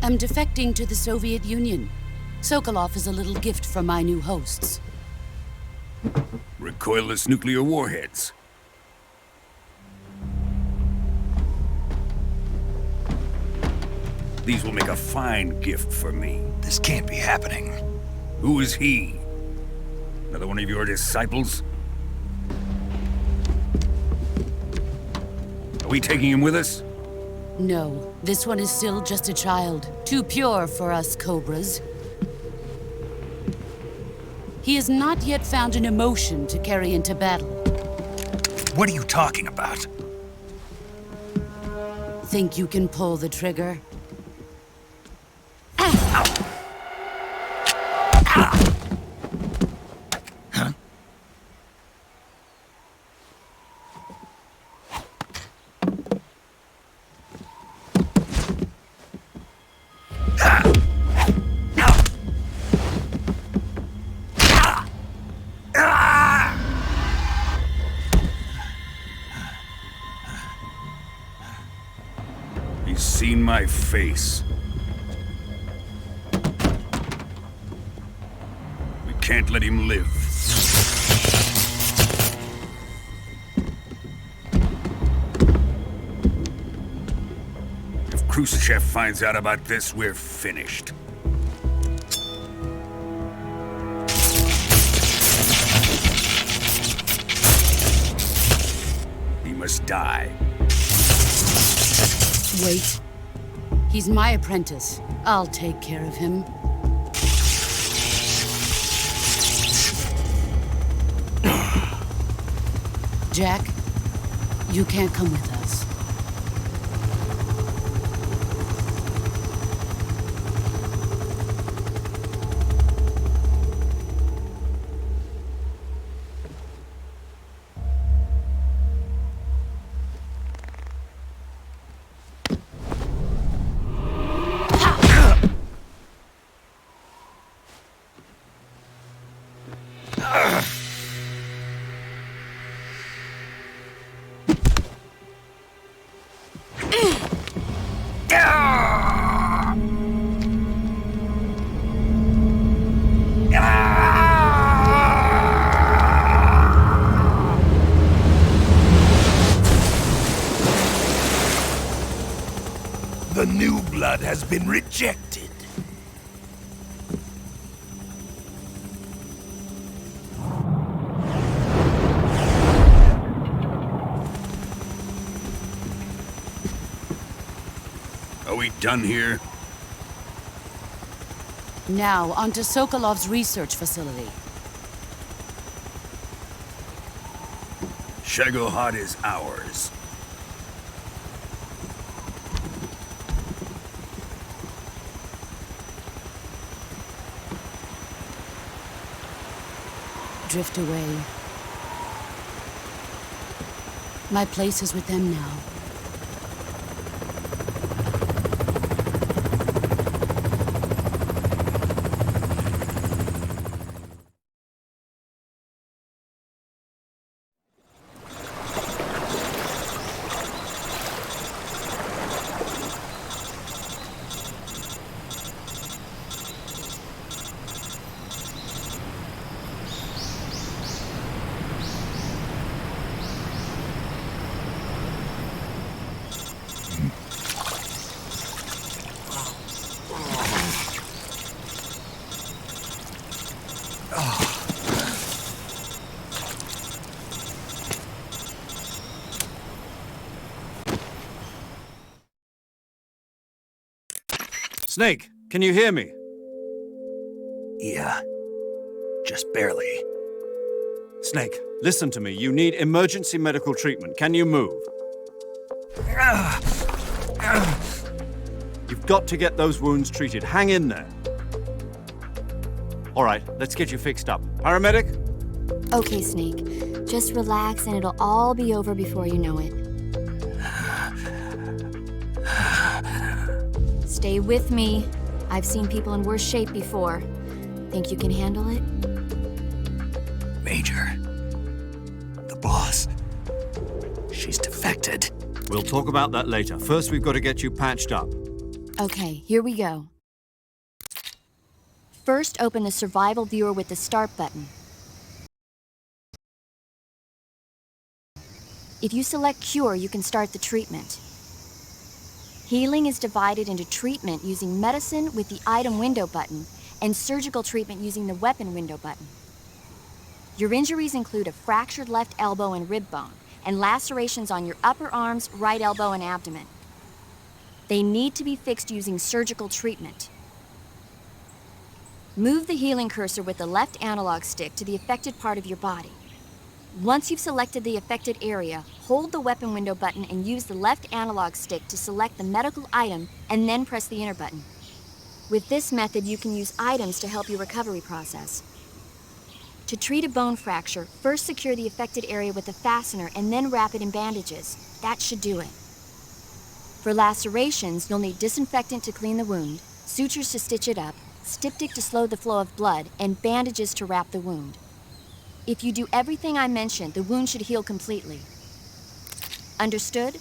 I'm defecting to the Soviet Union. Sokolov is a little gift from my new hosts. Recoilless nuclear warheads. These will make a fine gift for me. This can't be happening. Who is he? Another one of your disciples? Are we taking him with us? No, this one is still just a child. Too pure for us Cobras. He has not yet found an emotion to carry into battle. What are you talking about? Think you can pull the trigger? He's seen my face. We can't let him live. If Khrushchev finds out about this, we're finished. He must die. Wait. He's my apprentice. I'll take care of him. Jack, you can't come with us. The new blood has been rejected. Are we done here? Now, onto Sokolov's research facility. Shagohod is ours. Drift away. My place is with them now. Snake, can you hear me? Yeah, just barely. Snake, listen to me. You need emergency medical treatment. Can you move? You've got to get those wounds treated. Hang in there. All right, let's get you fixed up. Paramedic? Okay, Snake. Just relax and it'll all be over before you know it. Stay with me. I've seen people in worse shape before. Think you can handle it? Major, the boss, she's defected. We'll talk about that later. First, we've got to get you patched up. Okay, here we go. First, open the survival viewer with the start button. If you select Cure, you can start the treatment. Healing is divided into treatment using medicine with the item window button and surgical treatment using the weapon window button. Your injuries include a fractured left elbow and rib bone, and lacerations on your upper arms, right elbow, and abdomen. They need to be fixed using surgical treatment. Move the healing cursor with the left analog stick to the affected part of your body. Once you've selected the affected area, hold the weapon window button and use the left analog stick to select the medical item and then press the enter button. With this method, you can use items to help your recovery process. To treat a bone fracture, first secure the affected area with a fastener and then wrap it in bandages. That should do it. For lacerations, you'll need disinfectant to clean the wound, sutures to stitch it up, styptic to slow the flow of blood, and bandages to wrap the wound. If you do everything I mentioned, the wound should heal completely. Understood?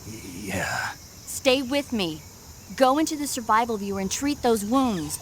Yeah. Stay with me. Go into the survival viewer and treat those wounds.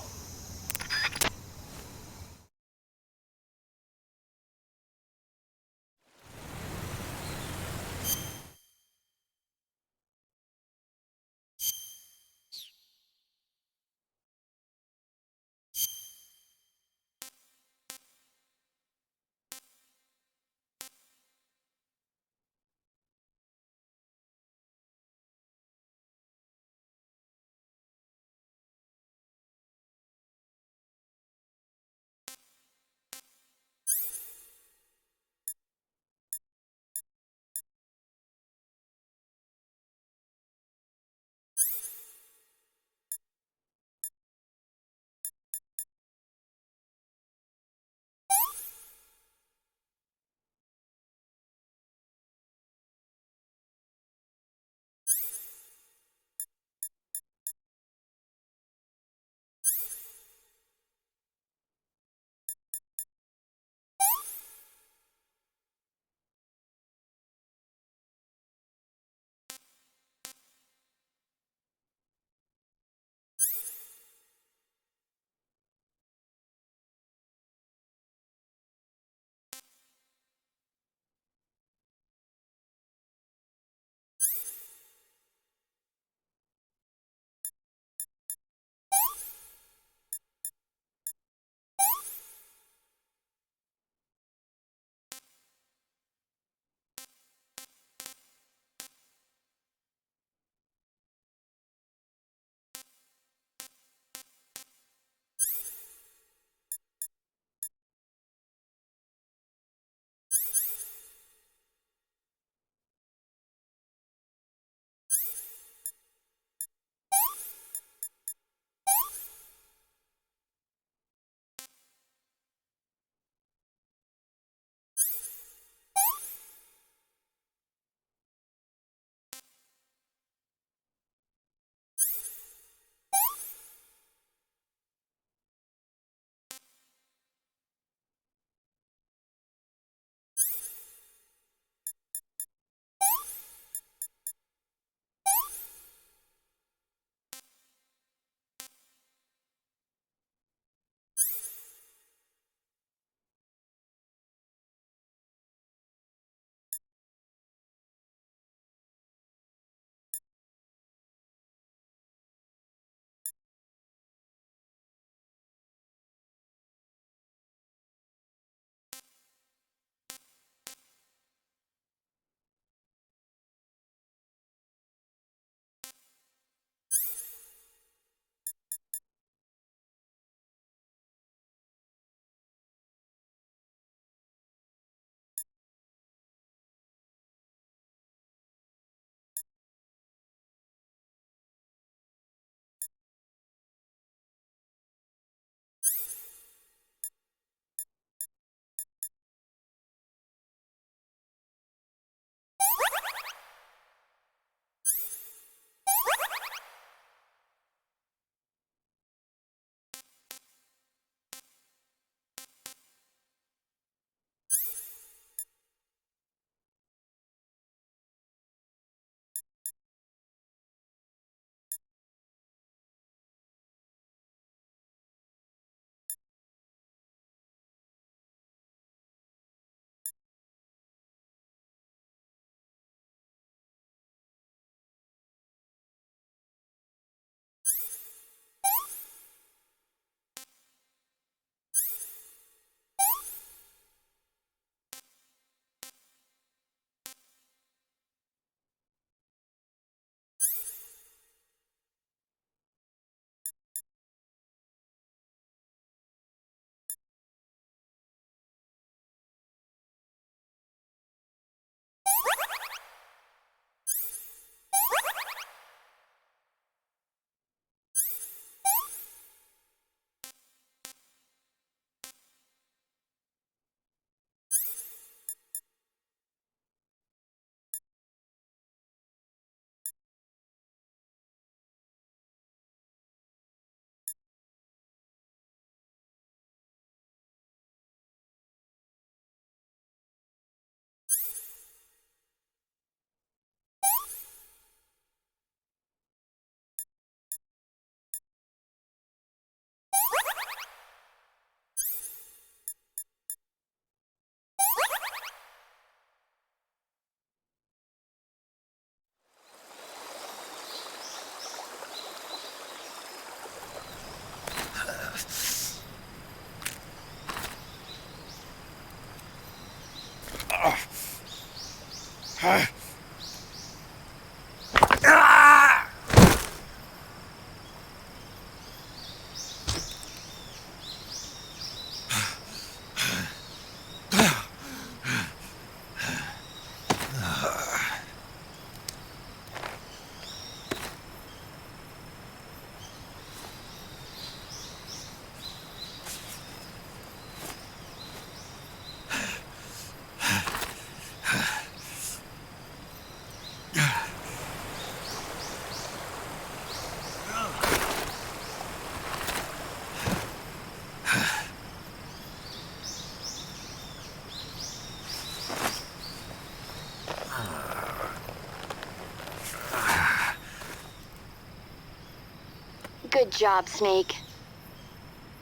Good job, Snake.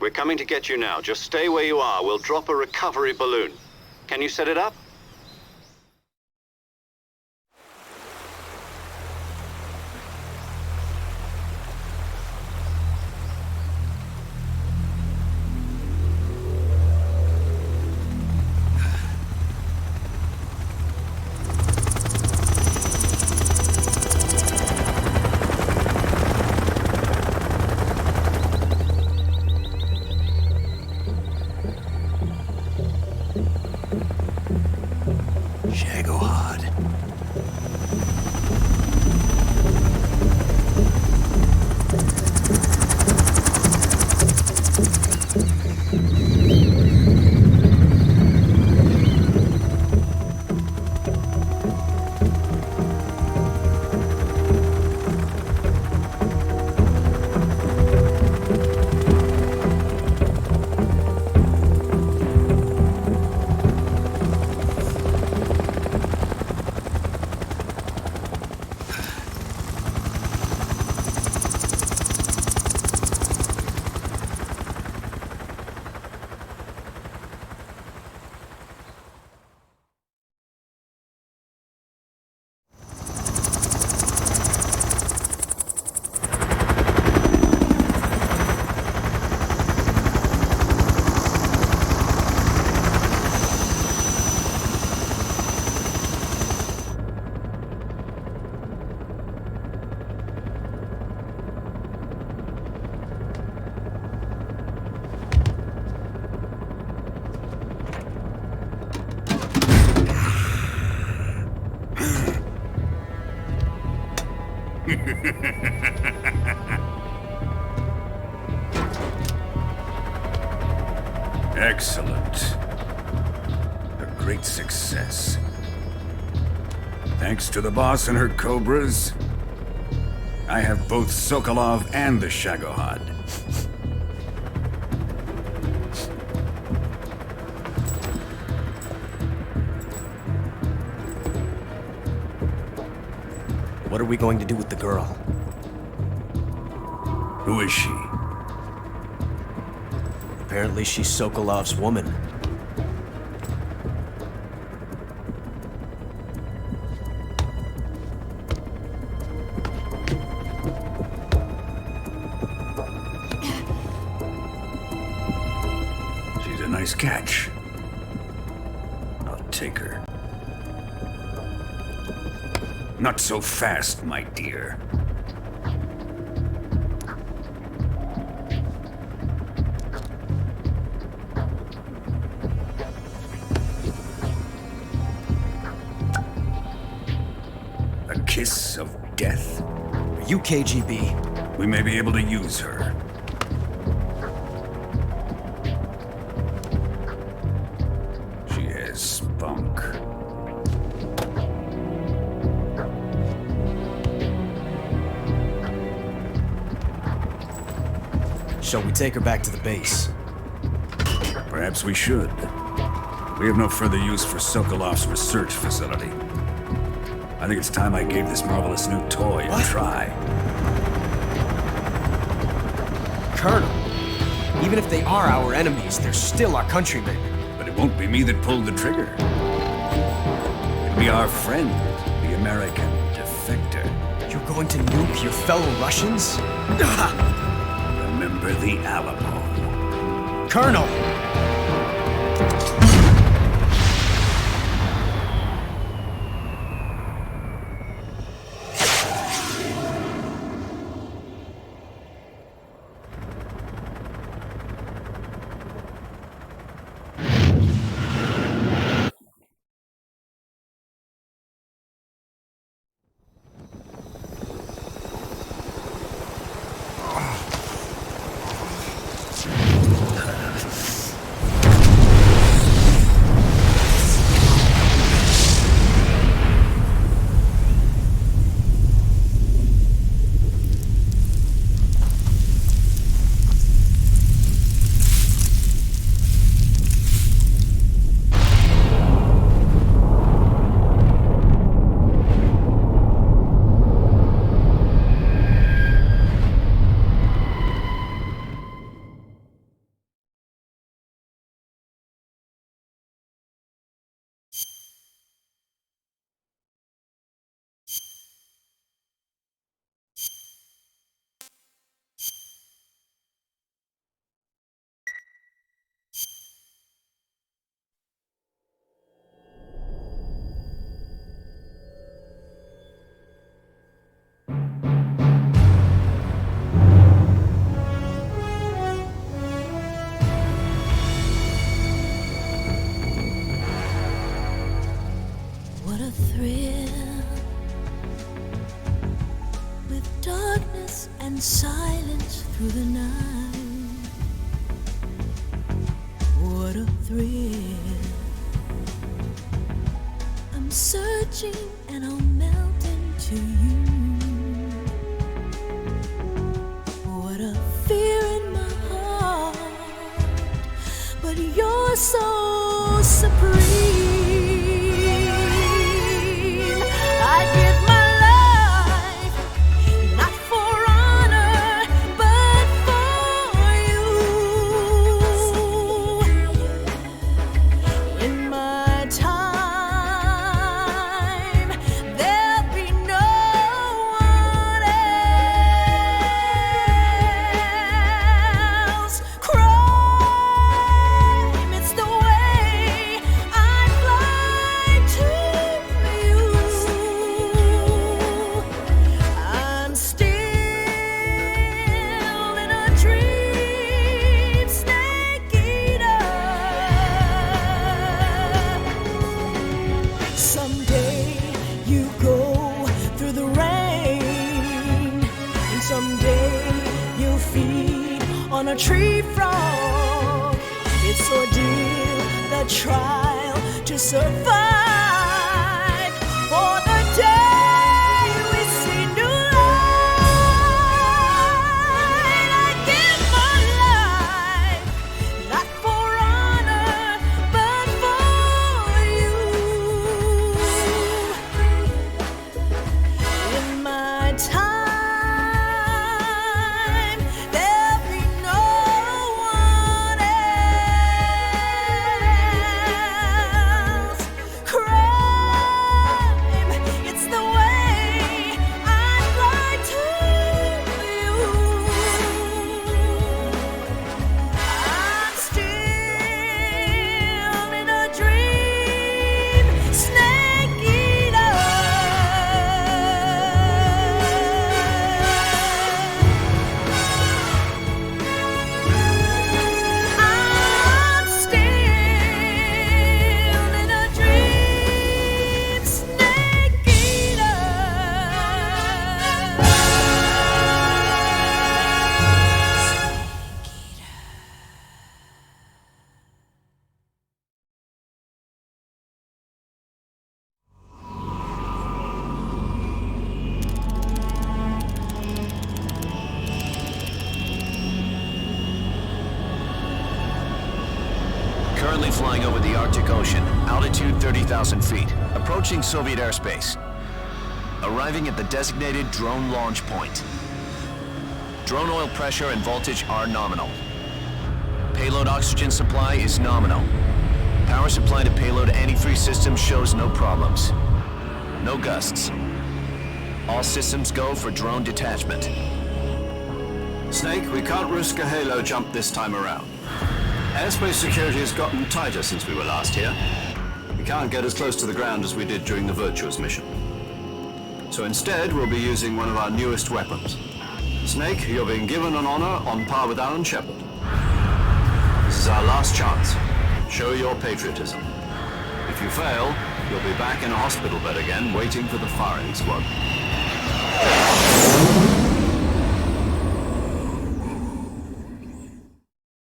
We're coming to get you now. Just stay where you are. We'll drop a recovery balloon. Can you set it up? Excellent. A great success. Thanks to the boss and her cobras, I have both Sokolov and the Shagohod. What are we going to do with the girl? Who is she? Apparently she's Sokolov's woman. She's a nice catch. I'll take her. Not so fast, my dear. A kiss of death? Are you KGB? We may be able to use her. She has spunk. Shall we take her back to the base? Perhaps we should. We have no further use for Sokolov's research facility. I think it's time I gave this marvelous new toy a try. Colonel, even if they are our enemies, they're still our countrymen. But it won't be me that pulled the trigger. It'll be our friend, the American defector. You're going to nuke your fellow Russians? Remember the Alamo. Colonel! and silence through the night. What a thrill. I'm searching and I'll melt into you. What a fear in my heart, but you're so supreme. I give my life, not for honor, but for you. In my time, there'll be no one else. Crime, it's the way I fly to you. I'm still in a dream, snake eater. Someday you go through the rain, and someday you'll feed on a tree frog. It's ordeal, the trial to survive for the day we see new light. I give my life, not for honor, but for you. In my time, there'll be no one else. Crime, it's the way I fly to you. I'm still in a dream, snake eater. I'm still in a dream, snake eater. Currently flying over the Arctic Ocean, altitude 30,000 feet, approaching Soviet airspace. Arriving at the designated drone launch point. Drone oil pressure and voltage are nominal. Payload oxygen supply is nominal. Power supply to payload antifreeze system shows no problems. No gusts. All systems go for drone detachment. Snake, we can't risk a halo jump this time around. Airspace security has gotten tighter since we were last here. We can't get as close to the ground as we did during the Virtuous mission. So instead, we'll be using one of our newest weapons. Snake, you're being given an honor on par with Alan Shepard. This is our last chance. Show your patriotism. If you fail, you'll be back in a hospital bed again, waiting for the firing squad.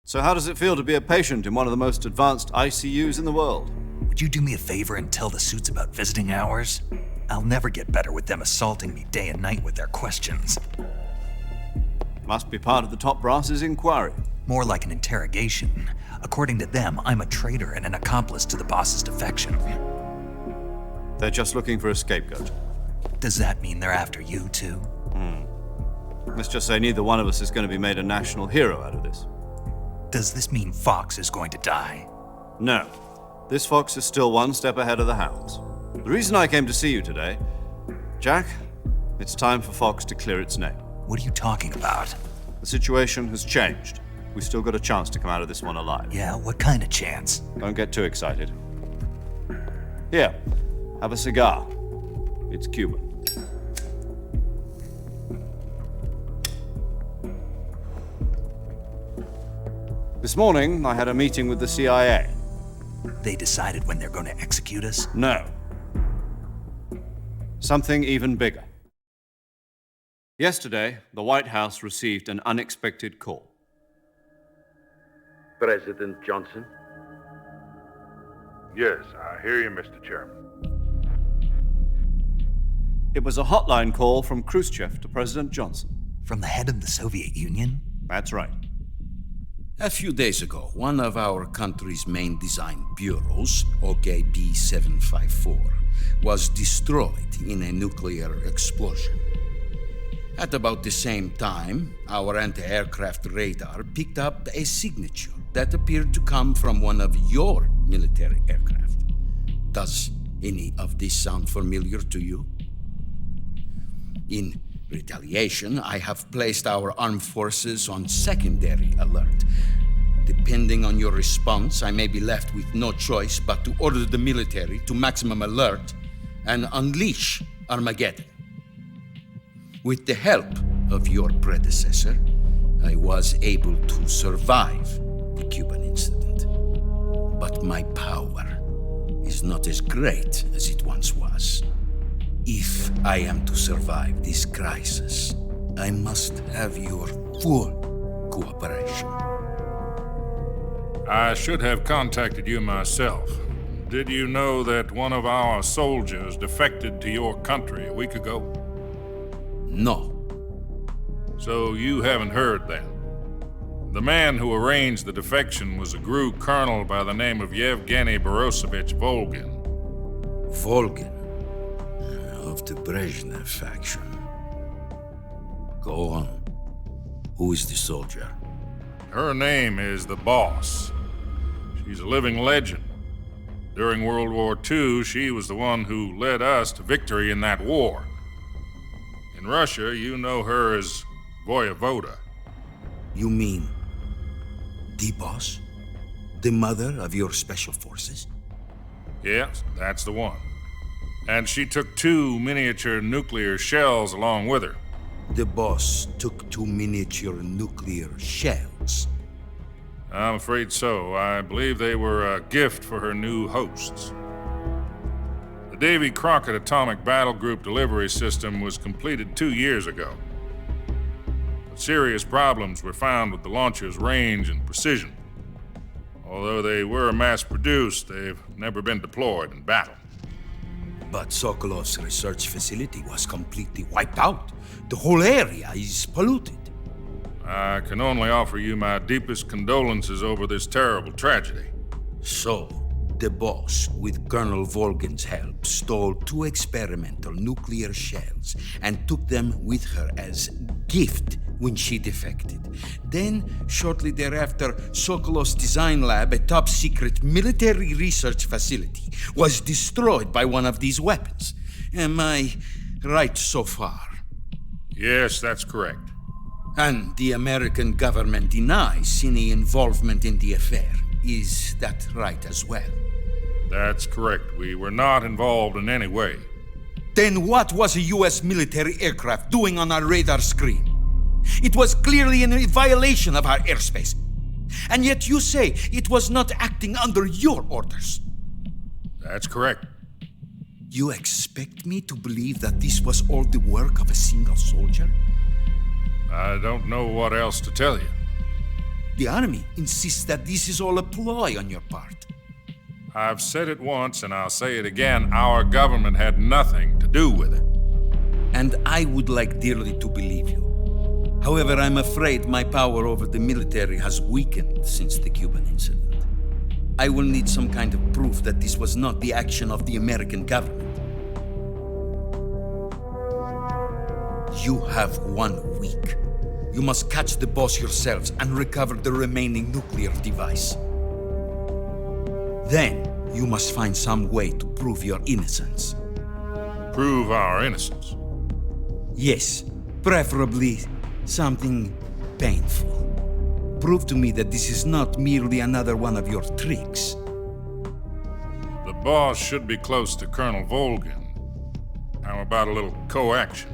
So how does it feel to be a patient in one of the most advanced ICUs in the world? Would you do me a favor and tell the suits about visiting hours? I'll never get better with them assaulting me day and night with their questions. Must be part of the top brass's inquiry. More like an interrogation. According to them, I'm a traitor and an accomplice to the boss's defection. They're just looking for a scapegoat. Does that mean they're after you, too? Let's just say neither one of us is going to be made a national hero out of this. Does this mean Fox is going to die? No. This fox is still one step ahead of the hounds. The reason I came to see you today, Jack, it's time for Fox to clear its name. What are you talking about? The situation has changed. We still got a chance to come out of this one alive. Yeah, what kind of chance? Don't get too excited. Here, have a cigar. It's Cuban. This morning, I had a meeting with the CIA. They decided when they're going to execute us? No. Something even bigger. Yesterday, the White House received an unexpected call. President Johnson? Yes, I hear you, Mr. Chairman. It was a hotline call from Khrushchev to President Johnson. From the head of the Soviet Union? That's right. A few days ago, one of our country's main design bureaus, OKB 754, was destroyed in a nuclear explosion. At about the same time, our anti-aircraft radar picked up a signature that appeared to come from one of your military aircraft. Does any of this sound familiar to you? In retaliation, I have placed our armed forces on secondary alert. Depending on your response, I may be left with no choice but to order the military to maximum alert and unleash Armageddon. With the help of your predecessor, I was able to survive the Cuban incident. But my power is not as great as it once was. If I am to survive this crisis, I must have your full cooperation. I should have contacted you myself. Did you know that one of our soldiers defected to your country a week ago? No. So you haven't heard then? The man who arranged the defection was a GRU colonel by the name of Yevgeny Borosovich Volgin. Volgin? Of the Brezhnev faction. Go on. Who is the soldier? Her name is the Boss. She's a living legend. During World War II, she was the one who led us to victory in that war. In Russia, you know her as Voyevoda. You mean the Boss? The mother of your special forces? Yes, that's the one. And she took 2 miniature nuclear shells along with her. The Boss took 2 miniature nuclear shells? I'm afraid so. I believe they were a gift for her new hosts. The Davy Crockett Atomic Battle Group delivery system was completed 2 years ago. But serious problems were found with the launcher's range and precision. Although they were mass-produced, they've never been deployed in battle. But Sokolov's research facility was completely wiped out. The whole area is polluted. I can only offer you my deepest condolences over this terrible tragedy. So, the Boss, with Colonel Volgin's help, stole 2 experimental nuclear shells and took them with her as gift when she defected. Then, shortly thereafter, Sokolov's design lab, a top-secret military research facility, was destroyed by one of these weapons. Am I right so far? Yes, that's correct. And the American government denies any involvement in the affair. Is that right as well? That's correct. We were not involved in any way. Then what was a U.S. military aircraft doing on our radar screen? It was clearly in a violation of our airspace. And yet you say it was not acting under your orders. That's correct. You expect me to believe that this was all the work of a single soldier? I don't know what else to tell you. The Army insists that this is all a ploy on your part. I've said it once and I'll say it again. Our government had nothing to do with it. And I would like dearly to believe you. However, I'm afraid my power over the military has weakened since the Cuban incident. I will need some kind of proof that this was not the action of the American government. You have 1 week. You must catch the Boss yourselves and recover the remaining nuclear device. Then, you must find some way to prove your innocence. Prove our innocence? Yes, preferably something painful. Prove to me that this is not merely another one of your tricks. The Boss should be close to Colonel Volgin. How about a little coaction?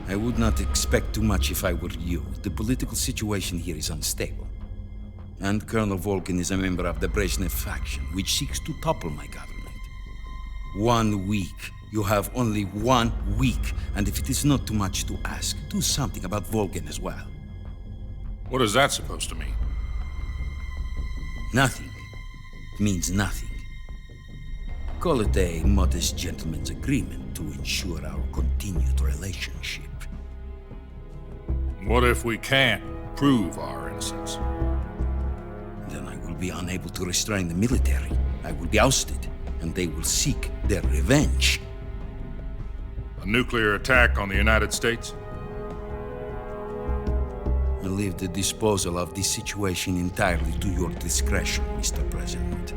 I would not expect too much if I were you. The political situation here is unstable. And Colonel Volgin is a member of the Brezhnev faction, which seeks to topple my government. 1 week You have only 1 week, and if it is not too much to ask, do something about Volgin as well. What is that supposed to mean? Nothing. It means nothing. Call it a modest gentleman's agreement to ensure our continued relationship. What if we can't prove our innocence? Then I will be unable to restrain the military. I will be ousted, and they will seek their revenge. A nuclear attack on the United States? I leave the disposal of this situation entirely to your discretion, Mr. President.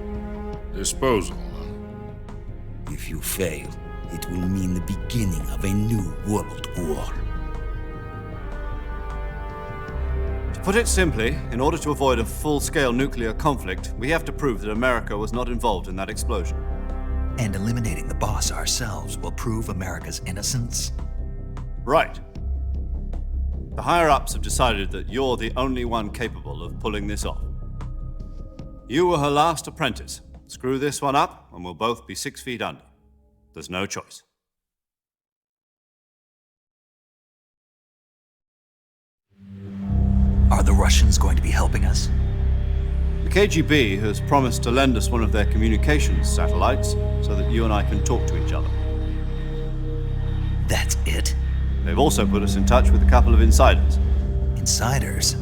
Disposal, huh? If you fail, it will mean the beginning of a new world war. To put it simply, in order to avoid a full-scale nuclear conflict, we have to prove that America was not involved in that explosion. And eliminating the boss ourselves will prove America's innocence? Right. The higher-ups have decided that you're the only one capable of pulling this off. You were her last apprentice. Screw this one up, and we'll both be 6 feet under. There's no choice. Are the Russians going to be helping us? The KGB has promised to lend us one of their communications satellites so that you and I can talk to each other. That's it? They've also put us in touch with a couple of insiders. Insiders?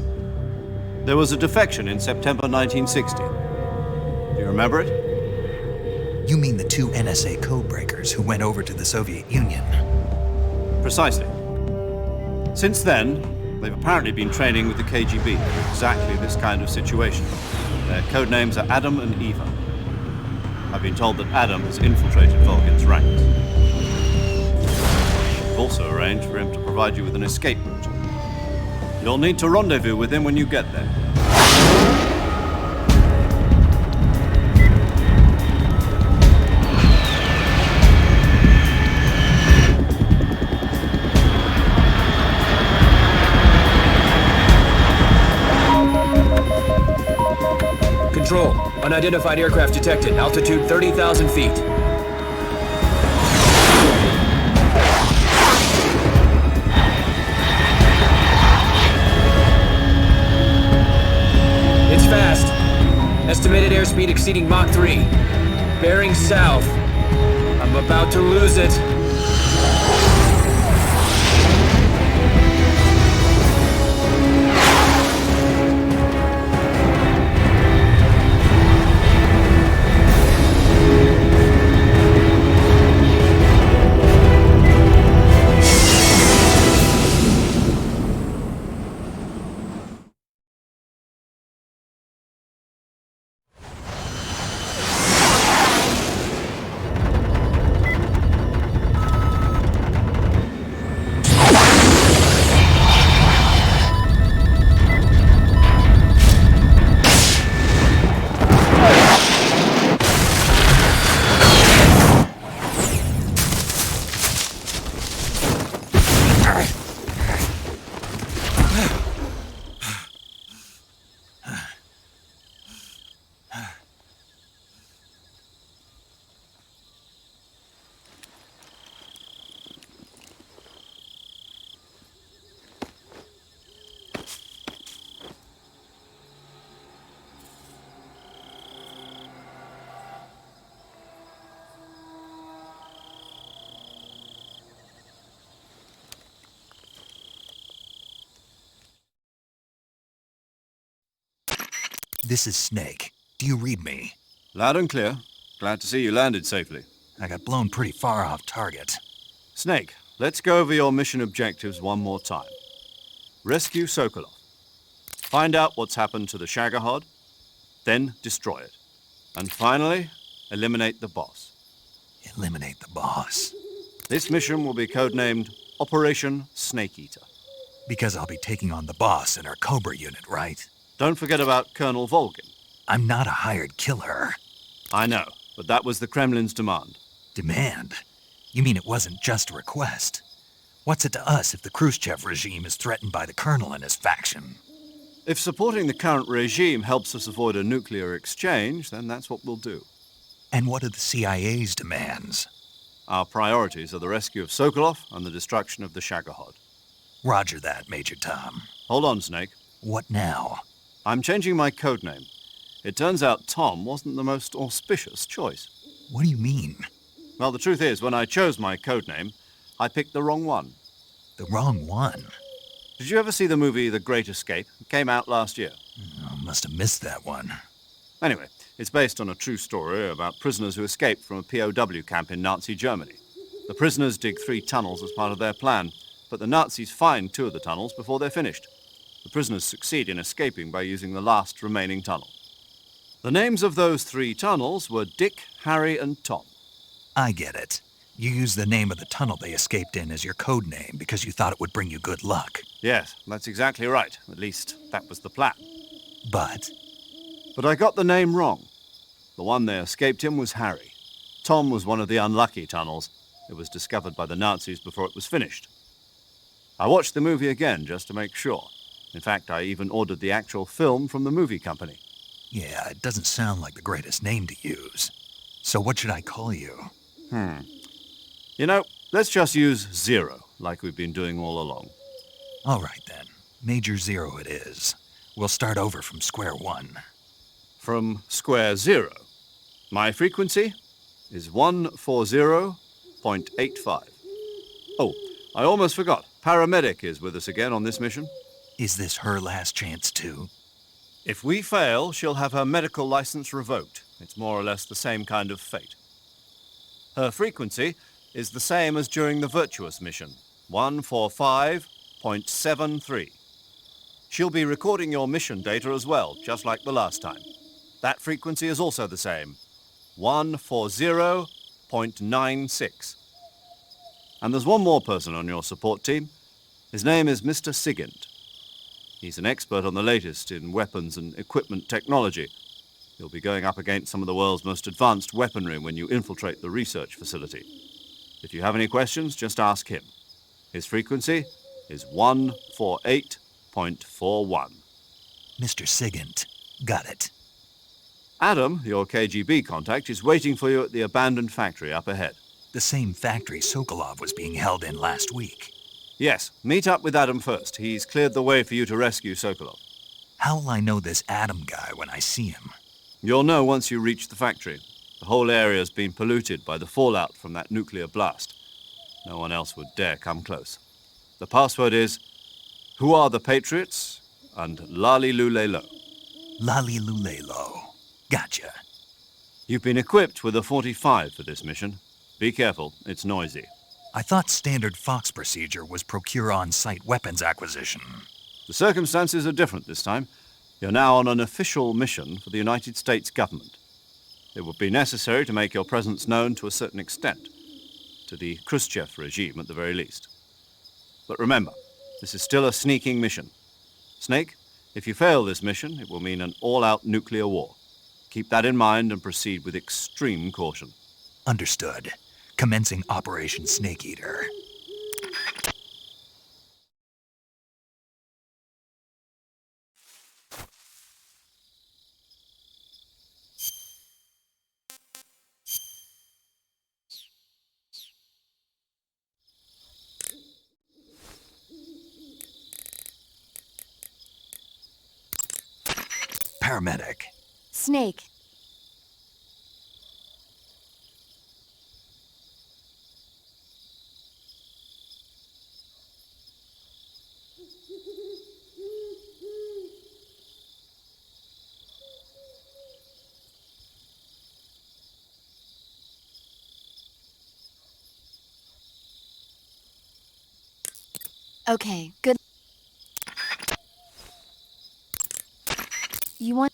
There was a defection in September 1960. Do you remember it? You mean the 2 NSA codebreakers who went over to the Soviet Union? Precisely. Since then, they've apparently been training with the KGB for exactly this kind of situation. Their code names are Adam and Eva. I've been told that Adam has infiltrated Volgin's ranks. We've also arranged for him to provide you with an escape route. You'll need to rendezvous with him when you get there. Control. Unidentified aircraft detected. Altitude 30,000 feet. It's fast. Estimated airspeed exceeding Mach 3. Bearing south. I'm about to lose it. This is Snake. Do you read me? Loud and clear. Glad to see you landed safely. I got blown pretty far off target. Snake, let's go over your mission objectives one more time. Rescue Sokolov. Find out what's happened to the Shagohod, then destroy it. And finally, eliminate the boss. Eliminate the boss? This mission will be codenamed Operation Snake Eater. Because I'll be taking on the boss in our Cobra unit, right? Don't forget about Colonel Volgin. I'm not a hired killer. I know, but that was the Kremlin's demand. Demand? You mean it wasn't just a request? What's it to us if the Khrushchev regime is threatened by the Colonel and his faction? If supporting the current regime helps us avoid a nuclear exchange, then that's what we'll do. And what are the CIA's demands? Our priorities are the rescue of Sokolov and the destruction of the Shagohod. Roger that, Major Tom. Hold on, Snake. What now? I'm changing my codename. It turns out Tom wasn't the most auspicious choice. What do you mean? Well, the truth is, when I chose my codename, I picked the wrong one. The wrong one? Did you ever see the movie The Great Escape? It came out last year. Oh, must have missed that one. Anyway, it's based on a true story about prisoners who escaped from a POW camp in Nazi Germany. The prisoners dig 3 tunnels as part of their plan, but the Nazis find 2 of the tunnels before they're finished. The prisoners succeed in escaping by using the last remaining tunnel. The names of those 3 tunnels were Dick, Harry, and Tom. I get it. You used the name of the tunnel they escaped in as your code name because you thought it would bring you good luck. Yes, that's exactly right. At least, that was the plan. But I got the name wrong. The one they escaped in was Harry. Tom was one of the unlucky tunnels. It was discovered by the Nazis before it was finished. I watched the movie again just to make sure. In fact, I even ordered the actual film from the movie company. yeah, it doesn't sound like the greatest name to use. So what should I call you? You know, let's just use Zero, like we've been doing all along. All right, then. Major Zero it is. We'll start over from square one. From square 0. My frequency is 140.85. Oh, I almost forgot. Paramedic is with us again on this mission. Is this her last chance, too? If we fail, she'll have her medical license revoked. It's more or less the same kind of fate. Her frequency is the same as during the Virtuous mission, 145.73. She'll be recording your mission data as well, just like the last time. That frequency is also the same, 140.96. And there's one more person on your support team. His name is Mr. Sigint. He's an expert on the latest in weapons and equipment technology. You'll be going up against some of the world's most advanced weaponry when you infiltrate the research facility. If you have any questions, just ask him. His frequency is 148.41. Mr. Sigint. Got it. Adam, your KGB contact, is waiting for you at the abandoned factory up ahead. The same factory Sokolov was being held in last week. Yes, meet up with Adam first. He's cleared the way for you to rescue Sokolov. How'll I know this Adam guy when I see him? You'll know once you reach the factory. The whole area's been polluted by the fallout from that nuclear blast. No one else would dare come close. The password is, "Who are the Patriots?" and "Lali Lulelo." Lali Lulelo. Gotcha. You've been equipped with a 45 for this mission. Be careful, it's noisy. I thought standard Fox procedure was procure on-site weapons acquisition. The circumstances are different this time. You're now on an official mission for the United States government. It would be necessary to make your presence known to a certain extent, to the Khrushchev regime at the very least. But remember, this is still a sneaking mission. Snake, if you fail this mission, it will mean an all-out nuclear war. Keep that in mind and proceed with extreme caution. Understood. Commencing Operation Snake Eater. Paramedic. Snake. Okay, good. You want...